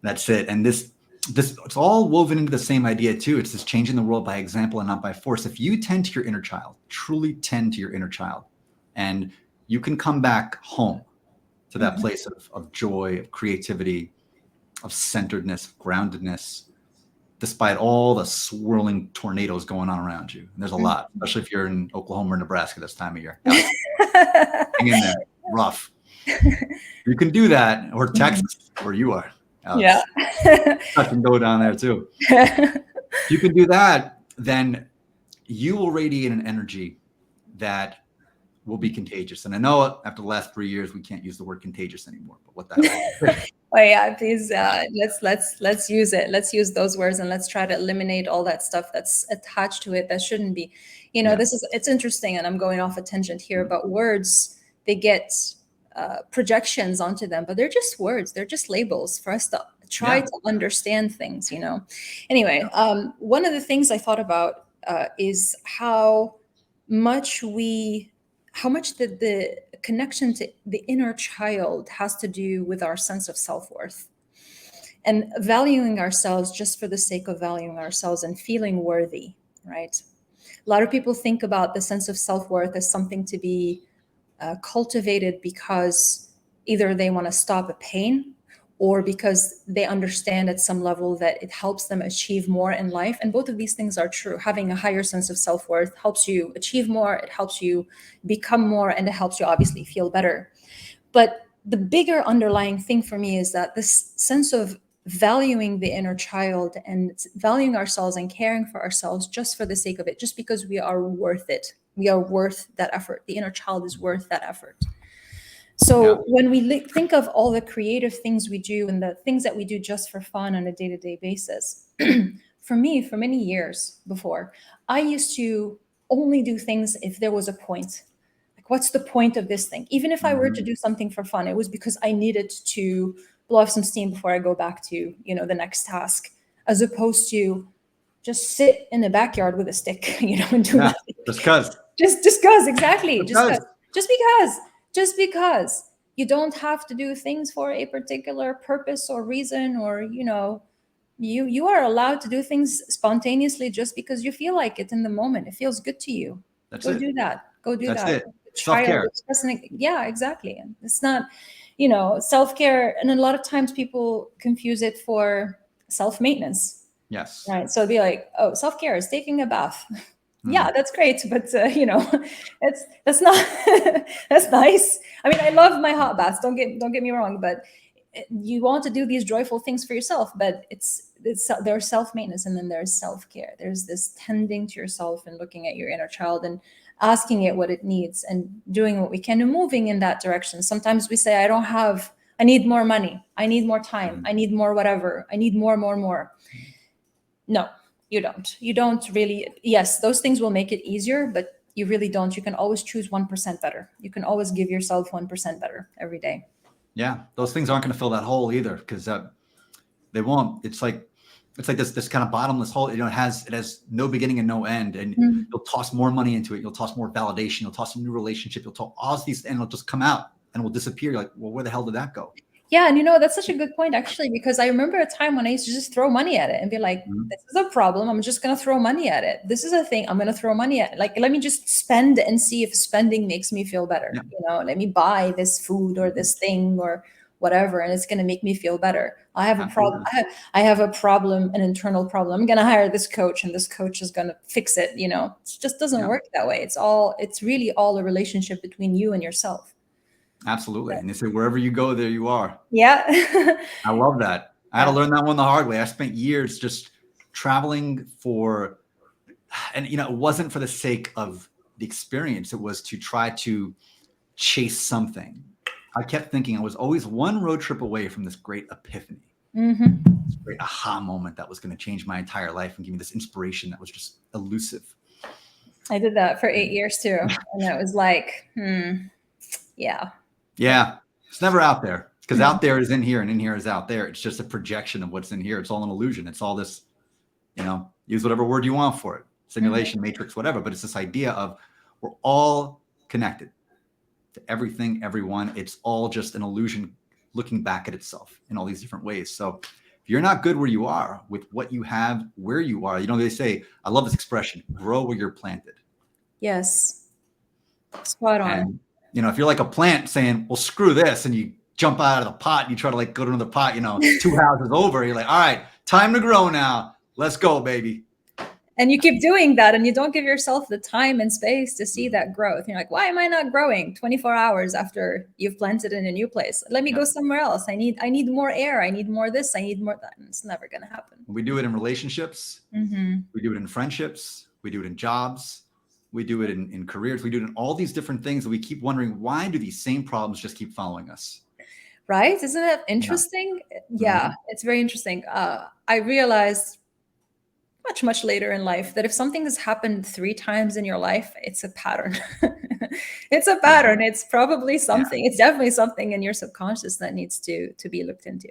That's it. And this it's all woven into the same idea too. It's just changing the world by example and not by force. If you tend to your inner child, truly tend to your inner child, and you can come back home to that place of joy, of creativity, of centeredness, groundedness, despite all the swirling tornadoes going on around you. And there's a lot, especially if you're in Oklahoma or Nebraska this time of year. Hang in there, rough. You can do that, or Texas, where you are. Yeah. I can go down there too. If you can do that, then you will radiate an energy that will be contagious. And I know after the last 3 years, we can't use the word contagious anymore, but what the hell? Oh yeah, please let's use it. Let's use those words and let's try to eliminate all that stuff that's attached to it that shouldn't be. You know, it's interesting, and I'm going off a tangent here, but words, they get projections onto them, but they're just words. They're just labels for us to try to understand things, you know. Anyway, one of the things I thought about is how much the connection to the inner child has to do with our sense of self-worth and valuing ourselves just for the sake of valuing ourselves and feeling worthy, right? A lot of people think about the sense of self-worth as something to be cultivated because either they want to stop a pain or because they understand at some level that it helps them achieve more in life. And both of these things are true. Having a higher sense of self-worth helps you achieve more, it helps you become more, and it helps you obviously feel better. But the bigger underlying thing for me is that this sense of valuing the inner child and valuing ourselves and caring for ourselves just for the sake of it, just because we are worth it. We are worth that effort. The inner child is worth that effort. So when we think of all the creative things we do and the things that we do just for fun on a day-to-day basis, for me, for many years before, I used to only do things if there was a point. Like, what's the point of this thing? Even if I were to do something for fun, it was because I needed to blow off some steam before I go back to, you know, the next task, as opposed to just sit in the backyard with a stick, you know, and do nothing. Just because. Just because, exactly. Just because you don't have to do things for a particular purpose or reason, or, you know, you are allowed to do things spontaneously just because you feel like it in the moment. It feels good to you. Go do that. It. Self-care. Yeah, exactly. And it's not, you know, self-care. And a lot of times people confuse it for self-maintenance. Yes. Right. So it'd be like, oh, self-care is taking a bath. Yeah, that's great, but you know, that's not that's nice. I mean, I love my hot baths. Don't get me wrong, but you want to do these joyful things for yourself. But there's self-maintenance, and then there's self-care. There's this tending to yourself and looking at your inner child and asking it what it needs and doing what we can and moving in that direction. Sometimes we say, I need more money. I need more time. I need more whatever. I need more. No. You don't really. Yes, those things will make it easier, but you really don't. You can always choose 1% better. You can always give yourself 1% better every day. Yeah, those things aren't going to fill that hole either, because they won't. It's like this kind of bottomless hole. You know, it has no beginning and no end, and you'll toss more money into it. You'll toss more validation. You'll toss a new relationship. You'll toss all these, and it'll just come out and will disappear. You're like, well, where the hell did that go? Yeah, and you know, that's such a good point, actually, because I remember a time when I used to just throw money at it and be like, this is a problem. I'm just going to throw money at it. This is a thing. I'm going to throw money at it. Like, let me just spend and see if spending makes me feel better. Yeah. You know, let me buy this food or this thing or whatever, and it's going to make me feel better. I have a problem. I have a problem, an internal problem. I'm going to hire this coach, and this coach is going to fix it. You know, it just doesn't work that way. It's really all a relationship between you and yourself. Absolutely. And they say, wherever you go, there you are. Yeah. I love that. I had to learn that one the hard way. I spent years just traveling and, you know, it wasn't for the sake of the experience. It was to try to chase something. I kept thinking I was always one road trip away from this great epiphany, this great aha moment that was going to change my entire life and give me this inspiration that was just elusive. I did that for 8 years too. And it was like, yeah. Yeah. It's never out there, because out there is in here and in here is out there. It's just a projection of what's in here. It's all an illusion. It's all this, you know, use whatever word you want for it. Simulation, matrix, whatever. But it's this idea of We're all connected to everything, everyone. It's all just an illusion looking back at itself in all these different ways. So if you're not good where you are with what you have, where you are, they say, I love this expression, grow where you're planted. Yes. Spot on. And, if you're like a plant saying, well, screw this, and you jump out of the pot and you try to like go to another pot, 2 houses over, you're like, all right, time to grow now. Let's go, baby. And you keep doing that and you don't give yourself the time and space to see that growth. You're like, why am I not growing 24 hours after you've planted in a new place? Let me go somewhere else. I need more air. I need more this. I need more that. And it's never going to happen. We do it in relationships. We do it in friendships. We do it in jobs. We do it in careers. We do it in all these different things that we keep wondering, why do these same problems just keep following us? Right? Isn't it interesting? Yeah, it's very interesting. I realized much later in life that if something has happened 3 times in your life, it's a pattern. It's a pattern. It's probably something. It's definitely something in your subconscious that needs to be looked into.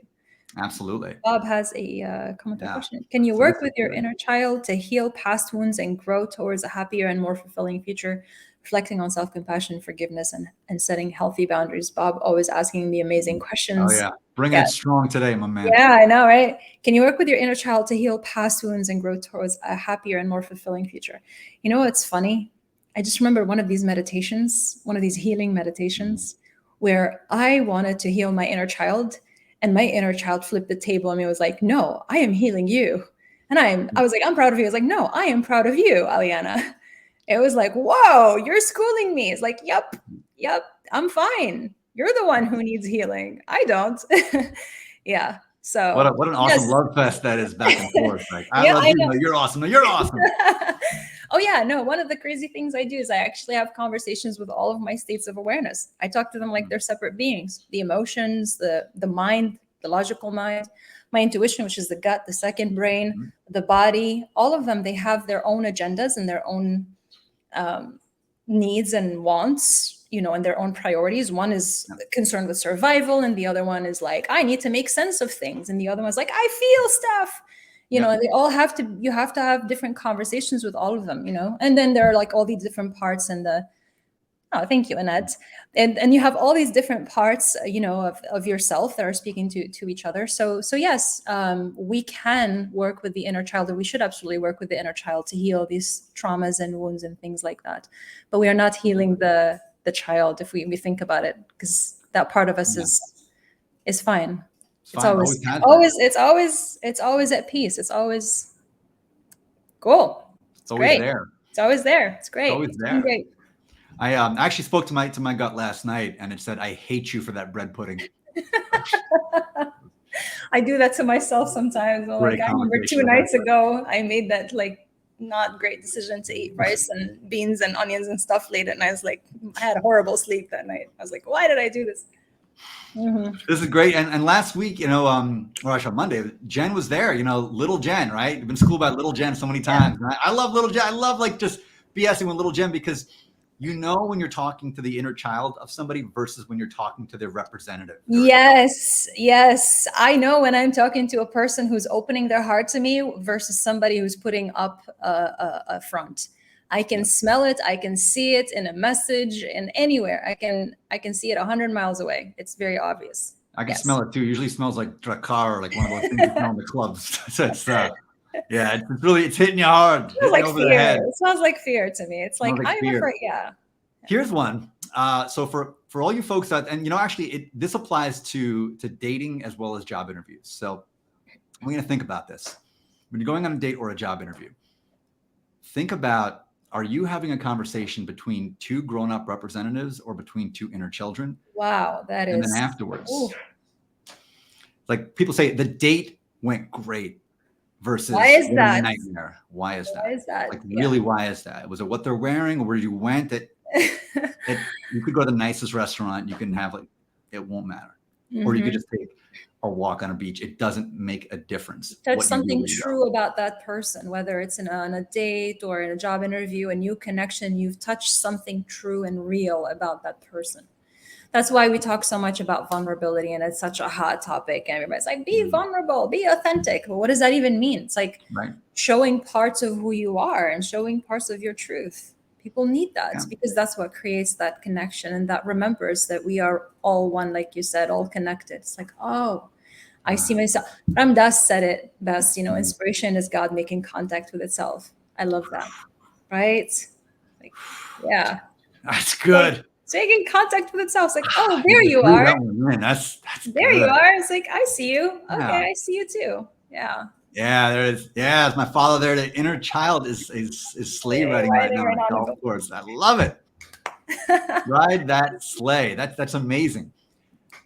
Absolutely. Bob has a comment or question. Can you work with your inner child to heal past wounds and grow towards a happier and more fulfilling future, reflecting on self-compassion, forgiveness, and setting healthy boundaries? Bob always asking the amazing questions. Oh, yeah. Bringing it strong today, my man. Yeah, I know, right? Can you work with your inner child to heal past wounds and grow towards a happier and more fulfilling future? You know what's funny? I just remember one of these meditations, one of these healing meditations, where I wanted to heal my inner child, and my inner child flipped the table and was like, no, I am healing you. And I was like, I'm proud of you. I was like, no, I am proud of you, Aleana. It was like, whoa, you're schooling me. It's like, yep, I'm fine. You're the one who needs healing. I don't. Yeah. So what an awesome love fest that is back and forth. Like, I love you. No, you're awesome. No, you're awesome. Oh yeah, no, one of the crazy things I do is I actually have conversations with all of my states of awareness. I talk to them like they're separate beings. The emotions, the mind, the logical mind, my intuition, which is the gut, the second brain, the body, all of them, they have their own agendas and their own needs and wants, and their own priorities. One is concerned with survival, and the other one is like, I need to make sense of things. And the other one's like, I feel stuff. And they all you have to have different conversations with all of them, and then there are like all these different parts thank you, Annette. And you have all these different parts, of yourself that are speaking to each other. So yes, we can work with the inner child, and we should absolutely work with the inner child to heal these traumas and wounds and things like that. But we are not healing the child if we think about it, because that part of us is fine. It's always at peace. It's always cool. It's always great. there. It's always there. It's great. It's always there. Great. I actually spoke to my gut last night, and it said, I hate you for that bread pudding. I do that to myself sometimes. Like, I remember 2 nights ago, I made that like not great decision to eat rice and beans and onions and stuff late at night. I was like, I had horrible sleep that night. I was like, why did I do this? This is great. And last week, or actually on Monday, Jen was there, little Jen, right? You've been schooled by little Jen so many times. Yeah. I love little Jen. I love like just BSing with little Jen, because when you're talking to the inner child of somebody versus when you're talking to their representative. Yes. I know when I'm talking to a person who's opening their heart to me versus somebody who's putting up a front. I can smell it. I can see it in a message and anywhere. I can see it 100 miles away. It's very obvious. I can smell it too. It usually smells like Drakkar, or like one of those things you smell in the clubs. So it's it's hitting you hard. It smells like fear. It smells like fear to me. It's like I'm afraid. Yeah. Here's one. So for all you folks out, and actually this applies to dating as well as job interviews. So we're going to think about this. When you're going on a date or a job interview, think about, are you having a conversation between 2 grown-up representatives or between 2 inner children? Wow, that is. And then afterwards, like people say, the date went great versus why is that? Nightmare. Why is that? Why is that? Like really, why is that? Was it what they're wearing, or where you went? You could go to the nicest restaurant. You can have it won't matter. Or you could just take a walk on a beach. It doesn't make a difference. Touch something true about that person, whether it's on a date or in a job interview, a new connection. You've touched something true and real about that person. That's why we talk so much about vulnerability, and it's such a hot topic. And everybody's like, be vulnerable, be authentic. Well, what does that even mean? It's like showing parts of who you are and showing parts of your truth. People need that Yeah. because that's what creates that connection, and that remembers that we are all one, like you said, all connected. It's like, oh, I see myself. Ram Dass said it best, inspiration is God making contact with itself. I love that. Right? Like, yeah. That's Like, good. it's making contact with itself. It's like, oh, You there just you blew are. that one in. That's There you good. are. It's like, I see you. Okay, Yeah. I see you too. Yeah. Yeah, there is. Yeah, it's my father there. The inner child is sleigh riding right now on a golf course. I love it. Ride that sleigh. That's amazing.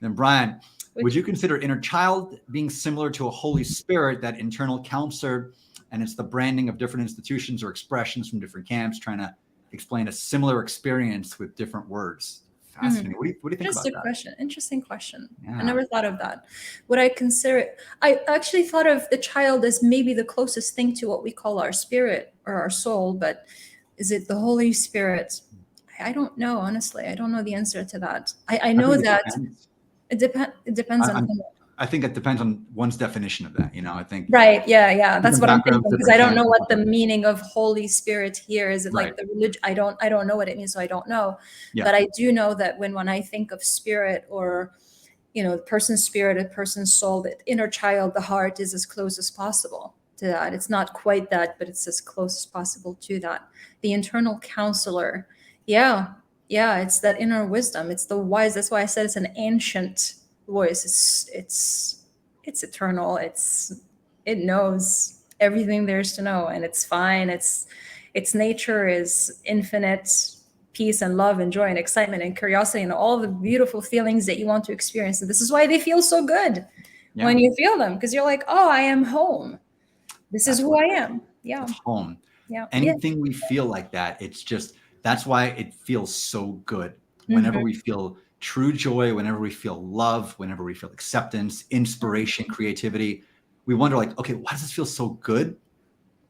Then Brian, would you consider inner child being similar to a Holy Spirit, that internal counselor, and it's the branding of different institutions or expressions from different camps trying to explain a similar experience with different words? Fascinating. What do you think about that? Question. Interesting question. Yeah. I never thought of that. Would I consider it? I actually thought of the child as maybe the closest thing to what we call our spirit or our soul, but is it the Holy Spirit? I don't know, honestly. I don't know the answer to that. I know that it depends on I think it depends on one's definition of that. I think. Right. Yeah. That's what I'm thinking, because I don't know what the meaning of Holy Spirit here is. It like the religion? I don't know what it means, so I don't know. Yeah. But I do know that when I think of spirit, or the person's spirit, a person's soul, the inner child, the heart is as close as possible to that. It's not quite that, but it's as close as possible to that. The internal counselor. Yeah. It's that inner wisdom. It's the wise. That's why I said it's an ancient voice. It's eternal. It knows everything there is to know, and it's fine. Its nature is infinite peace and love and joy and excitement and curiosity and all the beautiful feelings that you want to experience. And this is why they feel so good when you feel them, because you're like, oh, I am home. That's who I am. Yeah. It's home. Yeah. Anything we feel like that, it's just, that's why it feels so good. Whenever we feel true joy, whenever we feel love, whenever we feel acceptance, inspiration, creativity, we wonder like, okay, why does this feel so good?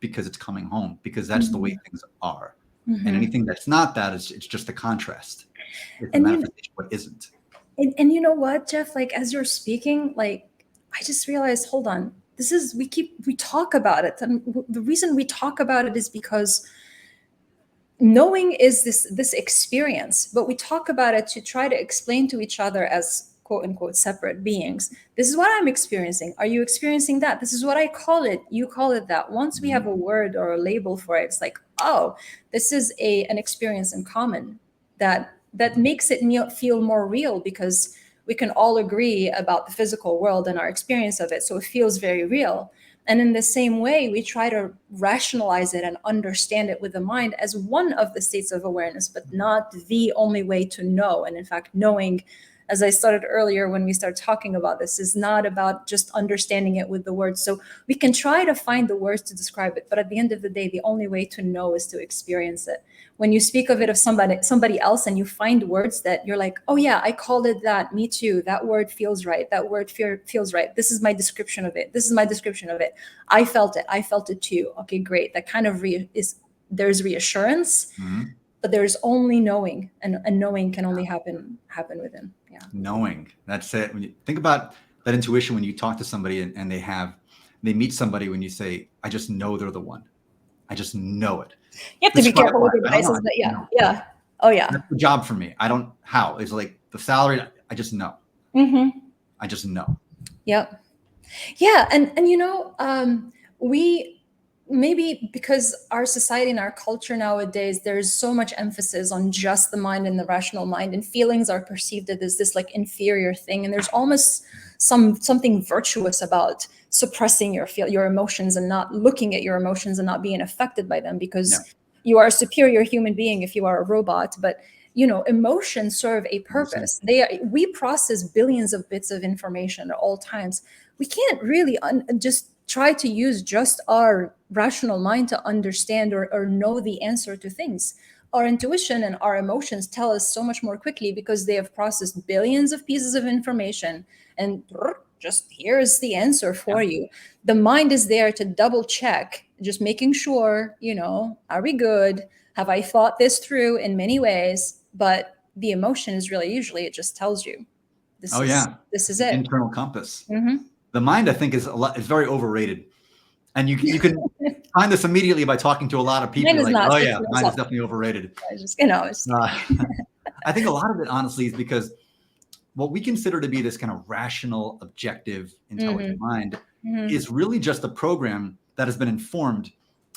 Because it's coming home, because that's the way things are. And anything that's not that, it's just a contrast. It's a manifestation of what isn't. And you know what, Jeff, like as you're speaking, like I just realized, hold on, we talk about it. And the reason we talk about it is because knowing is this experience, but we talk about it to try to explain to each other as quote unquote separate beings. This is what I'm experiencing. Are you experiencing that? This is what I call it. You call it that. Once we have a word or a label for it, it's like, oh, this is an experience in common that makes it feel more real, because we can all agree about the physical world and our experience of it. So it feels very real. And in the same way, we try to rationalize it and understand it with the mind as one of the states of awareness, but not the only way to know. And in fact, knowing, as I started earlier when we started talking about this, is not about just understanding it with the words. So we can try to find the words to describe it, but at the end of the day, the only way to know is to experience it. When you speak of it of somebody else and you find words that you're like, oh yeah, I called it that, me too, that word feels right, that word feels right, this is my description of it, I felt it too. Okay, great. That kind of there's reassurance, but there's only knowing, and knowing can only happen within. Yeah. Knowing, that's it. When you think about that intuition, when you talk to somebody and they meet somebody, when you say, I just know they're the one. I just know it. You have to be careful with your devices, but yeah. Oh yeah. That's the job for me. I don't how. It's like the salary, I just know. I just know. Yep. Yeah. And we maybe because our society and our culture nowadays, there's so much emphasis on just the mind and the rational mind, and feelings are perceived as this like inferior thing. And there's almost something virtuous about suppressing your emotions and not looking at your emotions and not being affected by them, because you are a superior human being if you are a robot. But emotions serve a purpose. We process billions of bits of information at all times. We can't really just try to use just our rational mind to understand or know the answer to things. Our intuition and our emotions tell us so much more quickly, because they have processed billions of pieces of information, and just here's the answer for you. The mind is there to double check, just making sure, are we good? Have I thought this through in many ways? But the emotion is really, usually it just tells you, this is it. Internal compass. The mind, I think, is very overrated. And you can find this immediately by talking to a lot of people. Mine is Like, not. oh So yeah, mine is definitely overrated. I just, you know, it's, I think a lot of it, honestly, is because what we consider to be this kind of rational, objective, intelligent mind is really just a program that has been informed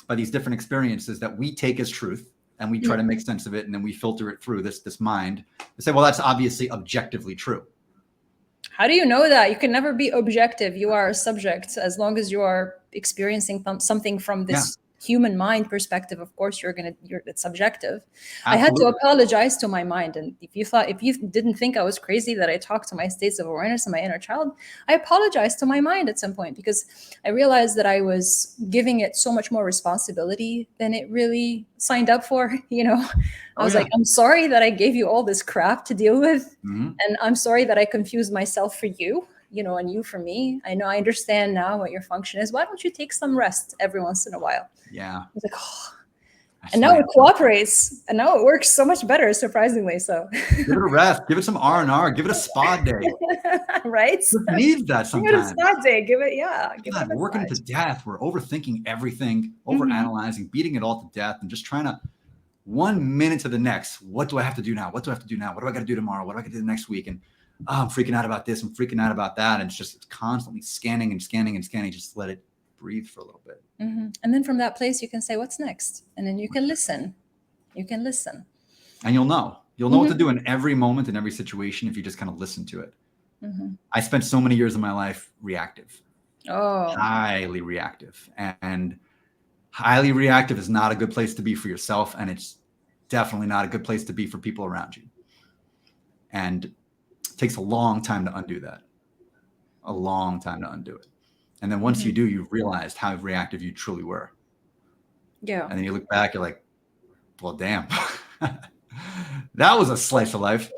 by these different experiences that we take as truth, and we try to make sense of it, and then we filter it through this mind and say, well, that's obviously objectively true. How do you know that? You can never be objective. You are a subject. As long as you are experiencing something from this human mind perspective, of course it's subjective. Absolutely. I had to apologize to my mind. And if you didn't think I was crazy that I talked to my states of awareness and my inner child, I apologized to my mind at some point, because I realized that I was giving it so much more responsibility than it really signed up for. I was like, I'm sorry that I gave you all this crap to deal with. And I'm sorry that I confused myself for you, and you for me. I know, I understand now what your function is. Why don't you take some rest every once in a while? Yeah. I was like, oh. And now it cooperates, and now it works so much better, surprisingly. So give it a rest, give it some R&R, give it a spa day. Right? It needs that sometimes. Give it a spa day. Give it we're working to death. We're overthinking everything, overanalyzing, beating it all to death, and just trying to 1 minute to the next. What do I have to do now? What do I have to do now? What do I got to do tomorrow? What do I got to do the next week? And I'm freaking out about this. I'm freaking out about that. And it's constantly scanning and scanning and scanning. Just let it breathe for a little bit. And then from that place, you can say, what's next? And then you can listen. And you'll know what to do in every moment, in every situation, if you just kind of listen to it. I spent so many years of my life reactive. Highly reactive. And highly reactive is not a good place to be for yourself. And it's definitely not a good place to be for people around you. And it takes a long time to undo that. A long time to undo it. And then once you do, you've realized how reactive you truly were. Yeah. And then you look back, you're like, well, damn, that was a slice of life.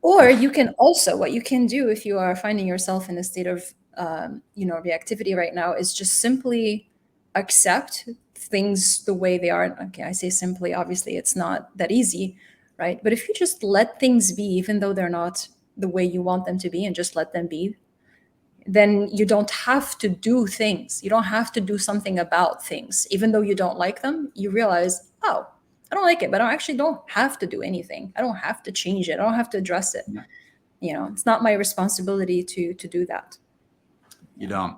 Or you can also, what you can do if you are finding yourself in a state of, reactivity right now, is just simply accept things the way they are. Okay, I say simply, obviously it's not that easy, right? But if you just let things be, even though they're not the way you want them to be, and just let them be, then you don't have to do things. You don't have to do something about things. Even though you don't like them, you realize, oh, I don't like it, but I actually don't have to do anything. I don't have to change it. I don't have to address it. Yeah. It's not my responsibility to do that. You don't.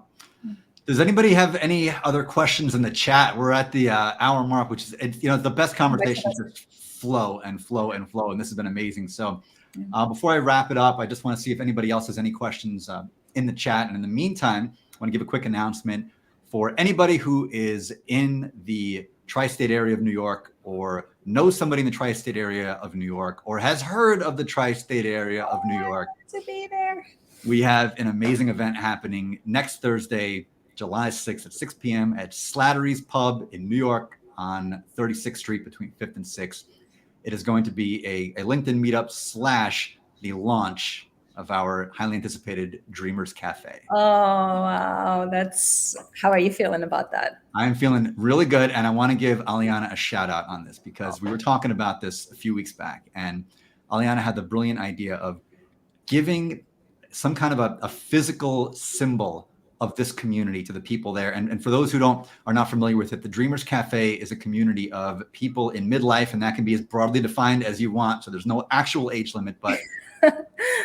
Does anybody have any other questions in the chat? We're at the hour mark, which is, the best conversations just flow and flow and flow. And this has been amazing. So before I wrap it up, I just want to see if anybody else has any questions in the chat. And in the meantime, I want to give a quick announcement for anybody who is in the tri-state area of New York, or knows somebody in the tri-state area of New York, or has heard of the tri-state area of New York. To be there. We have an amazing event happening next Thursday, July 6th at 6 p.m. at Slattery's Pub in New York on 36th Street between 5th and 6th. It is going to be a LinkedIn meetup / the launch of our highly anticipated Dreamers Cafe. Oh, wow. How are you feeling about that? I'm feeling really good. And I want to give Aleana a shout out on this, because we were talking about this a few weeks back, and Aleana had the brilliant idea of giving some kind of a physical symbol of this community to the people there. And for those who are not familiar with it, the Dreamers Cafe is a community of people in midlife, and that can be as broadly defined as you want. So there's no actual age limit, but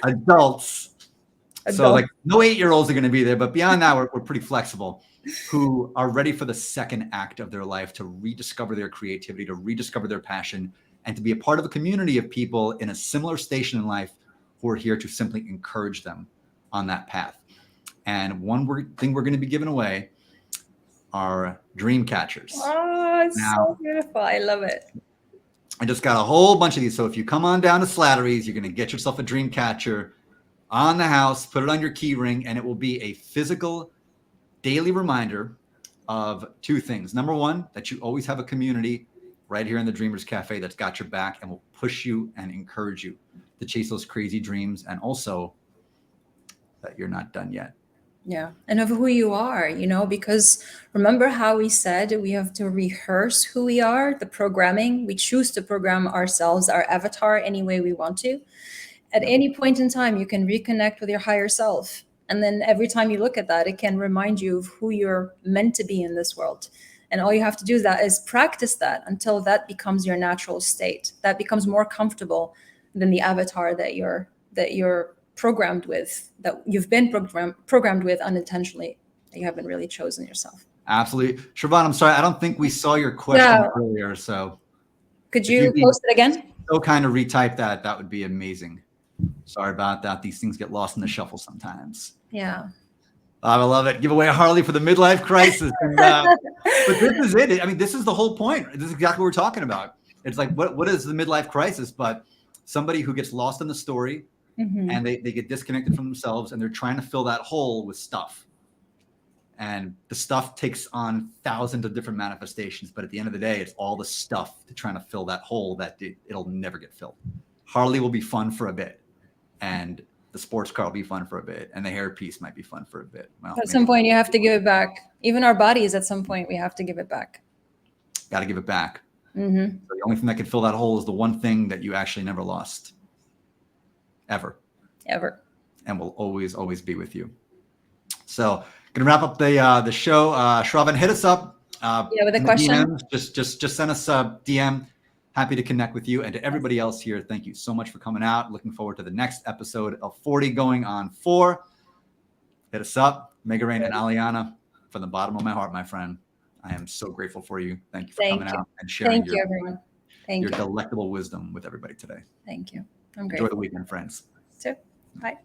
adults. So like no 8-year-olds are going to be there, but beyond that, we're pretty flexible, who are ready for the second act of their life, to rediscover their creativity, to rediscover their passion, and to be a part of a community of people in a similar station in life who are here to simply encourage them on that path. And one thing we're going to be giving away are dream catchers. Oh, it's so beautiful. I love it. I just got a whole bunch of these. So if you come on down to Slattery's, you're going to get yourself a dream catcher on the house, put it on your key ring, and it will be a physical daily reminder of two things. Number one, that you always have a community right here in the Dreamers Cafe that's got your back and will push you and encourage you to chase those crazy dreams, and also that you're not done yet. Yeah. And of who you are, because remember how we said we have to rehearse who we are, the programming. We choose to program ourselves, our avatar, any way we want to. At any point in time, you can reconnect with your higher self. And then every time you look at that, it can remind you of who you're meant to be in this world. And all you have to do is practice that until that becomes your natural state. That becomes more comfortable than the avatar that you're programmed with, that you've been programmed with unintentionally, that you haven't really chosen yourself. Absolutely. Shravan, I'm sorry. I don't think we saw your question earlier. So could you post it again? So kind of retype that. That would be amazing. Sorry about that. These things get lost in the shuffle sometimes. Yeah. I love it. Give away a Harley for the midlife crisis. And, but this is it. I mean, this is the whole point. This is exactly what we're talking about. It's like, what is the midlife crisis? But somebody who gets lost in the story, and they get disconnected from themselves, and they're trying to fill that hole with stuff. And the stuff takes on thousands of different manifestations. But at the end of the day, it's all the stuff to trying to fill that hole that it'll never get filled. Harley will be fun for a bit. And the sports car will be fun for a bit. And the hairpiece might be fun for a bit. Well, at some point, you have to give it back. Even our bodies, at some point, we have to give it back. Got to give it back. So the only thing that can fill that hole is the one thing that you actually never lost. Ever. And will always, always be with you. So going to wrap up the show. Shravan, hit us up. With a question. DMs. Just send us a DM. Happy to connect with you. And to everybody else here, thank you so much for coming out. Looking forward to the next episode of 40 going on 4. Hit us up. Mega Rain and Aleana, from the bottom of my heart, my friend. I am so grateful for you. Thank you for coming out and sharing your delectable wisdom with everybody today. Thank you. I'm grateful. Enjoy the weekend, friends. So, bye.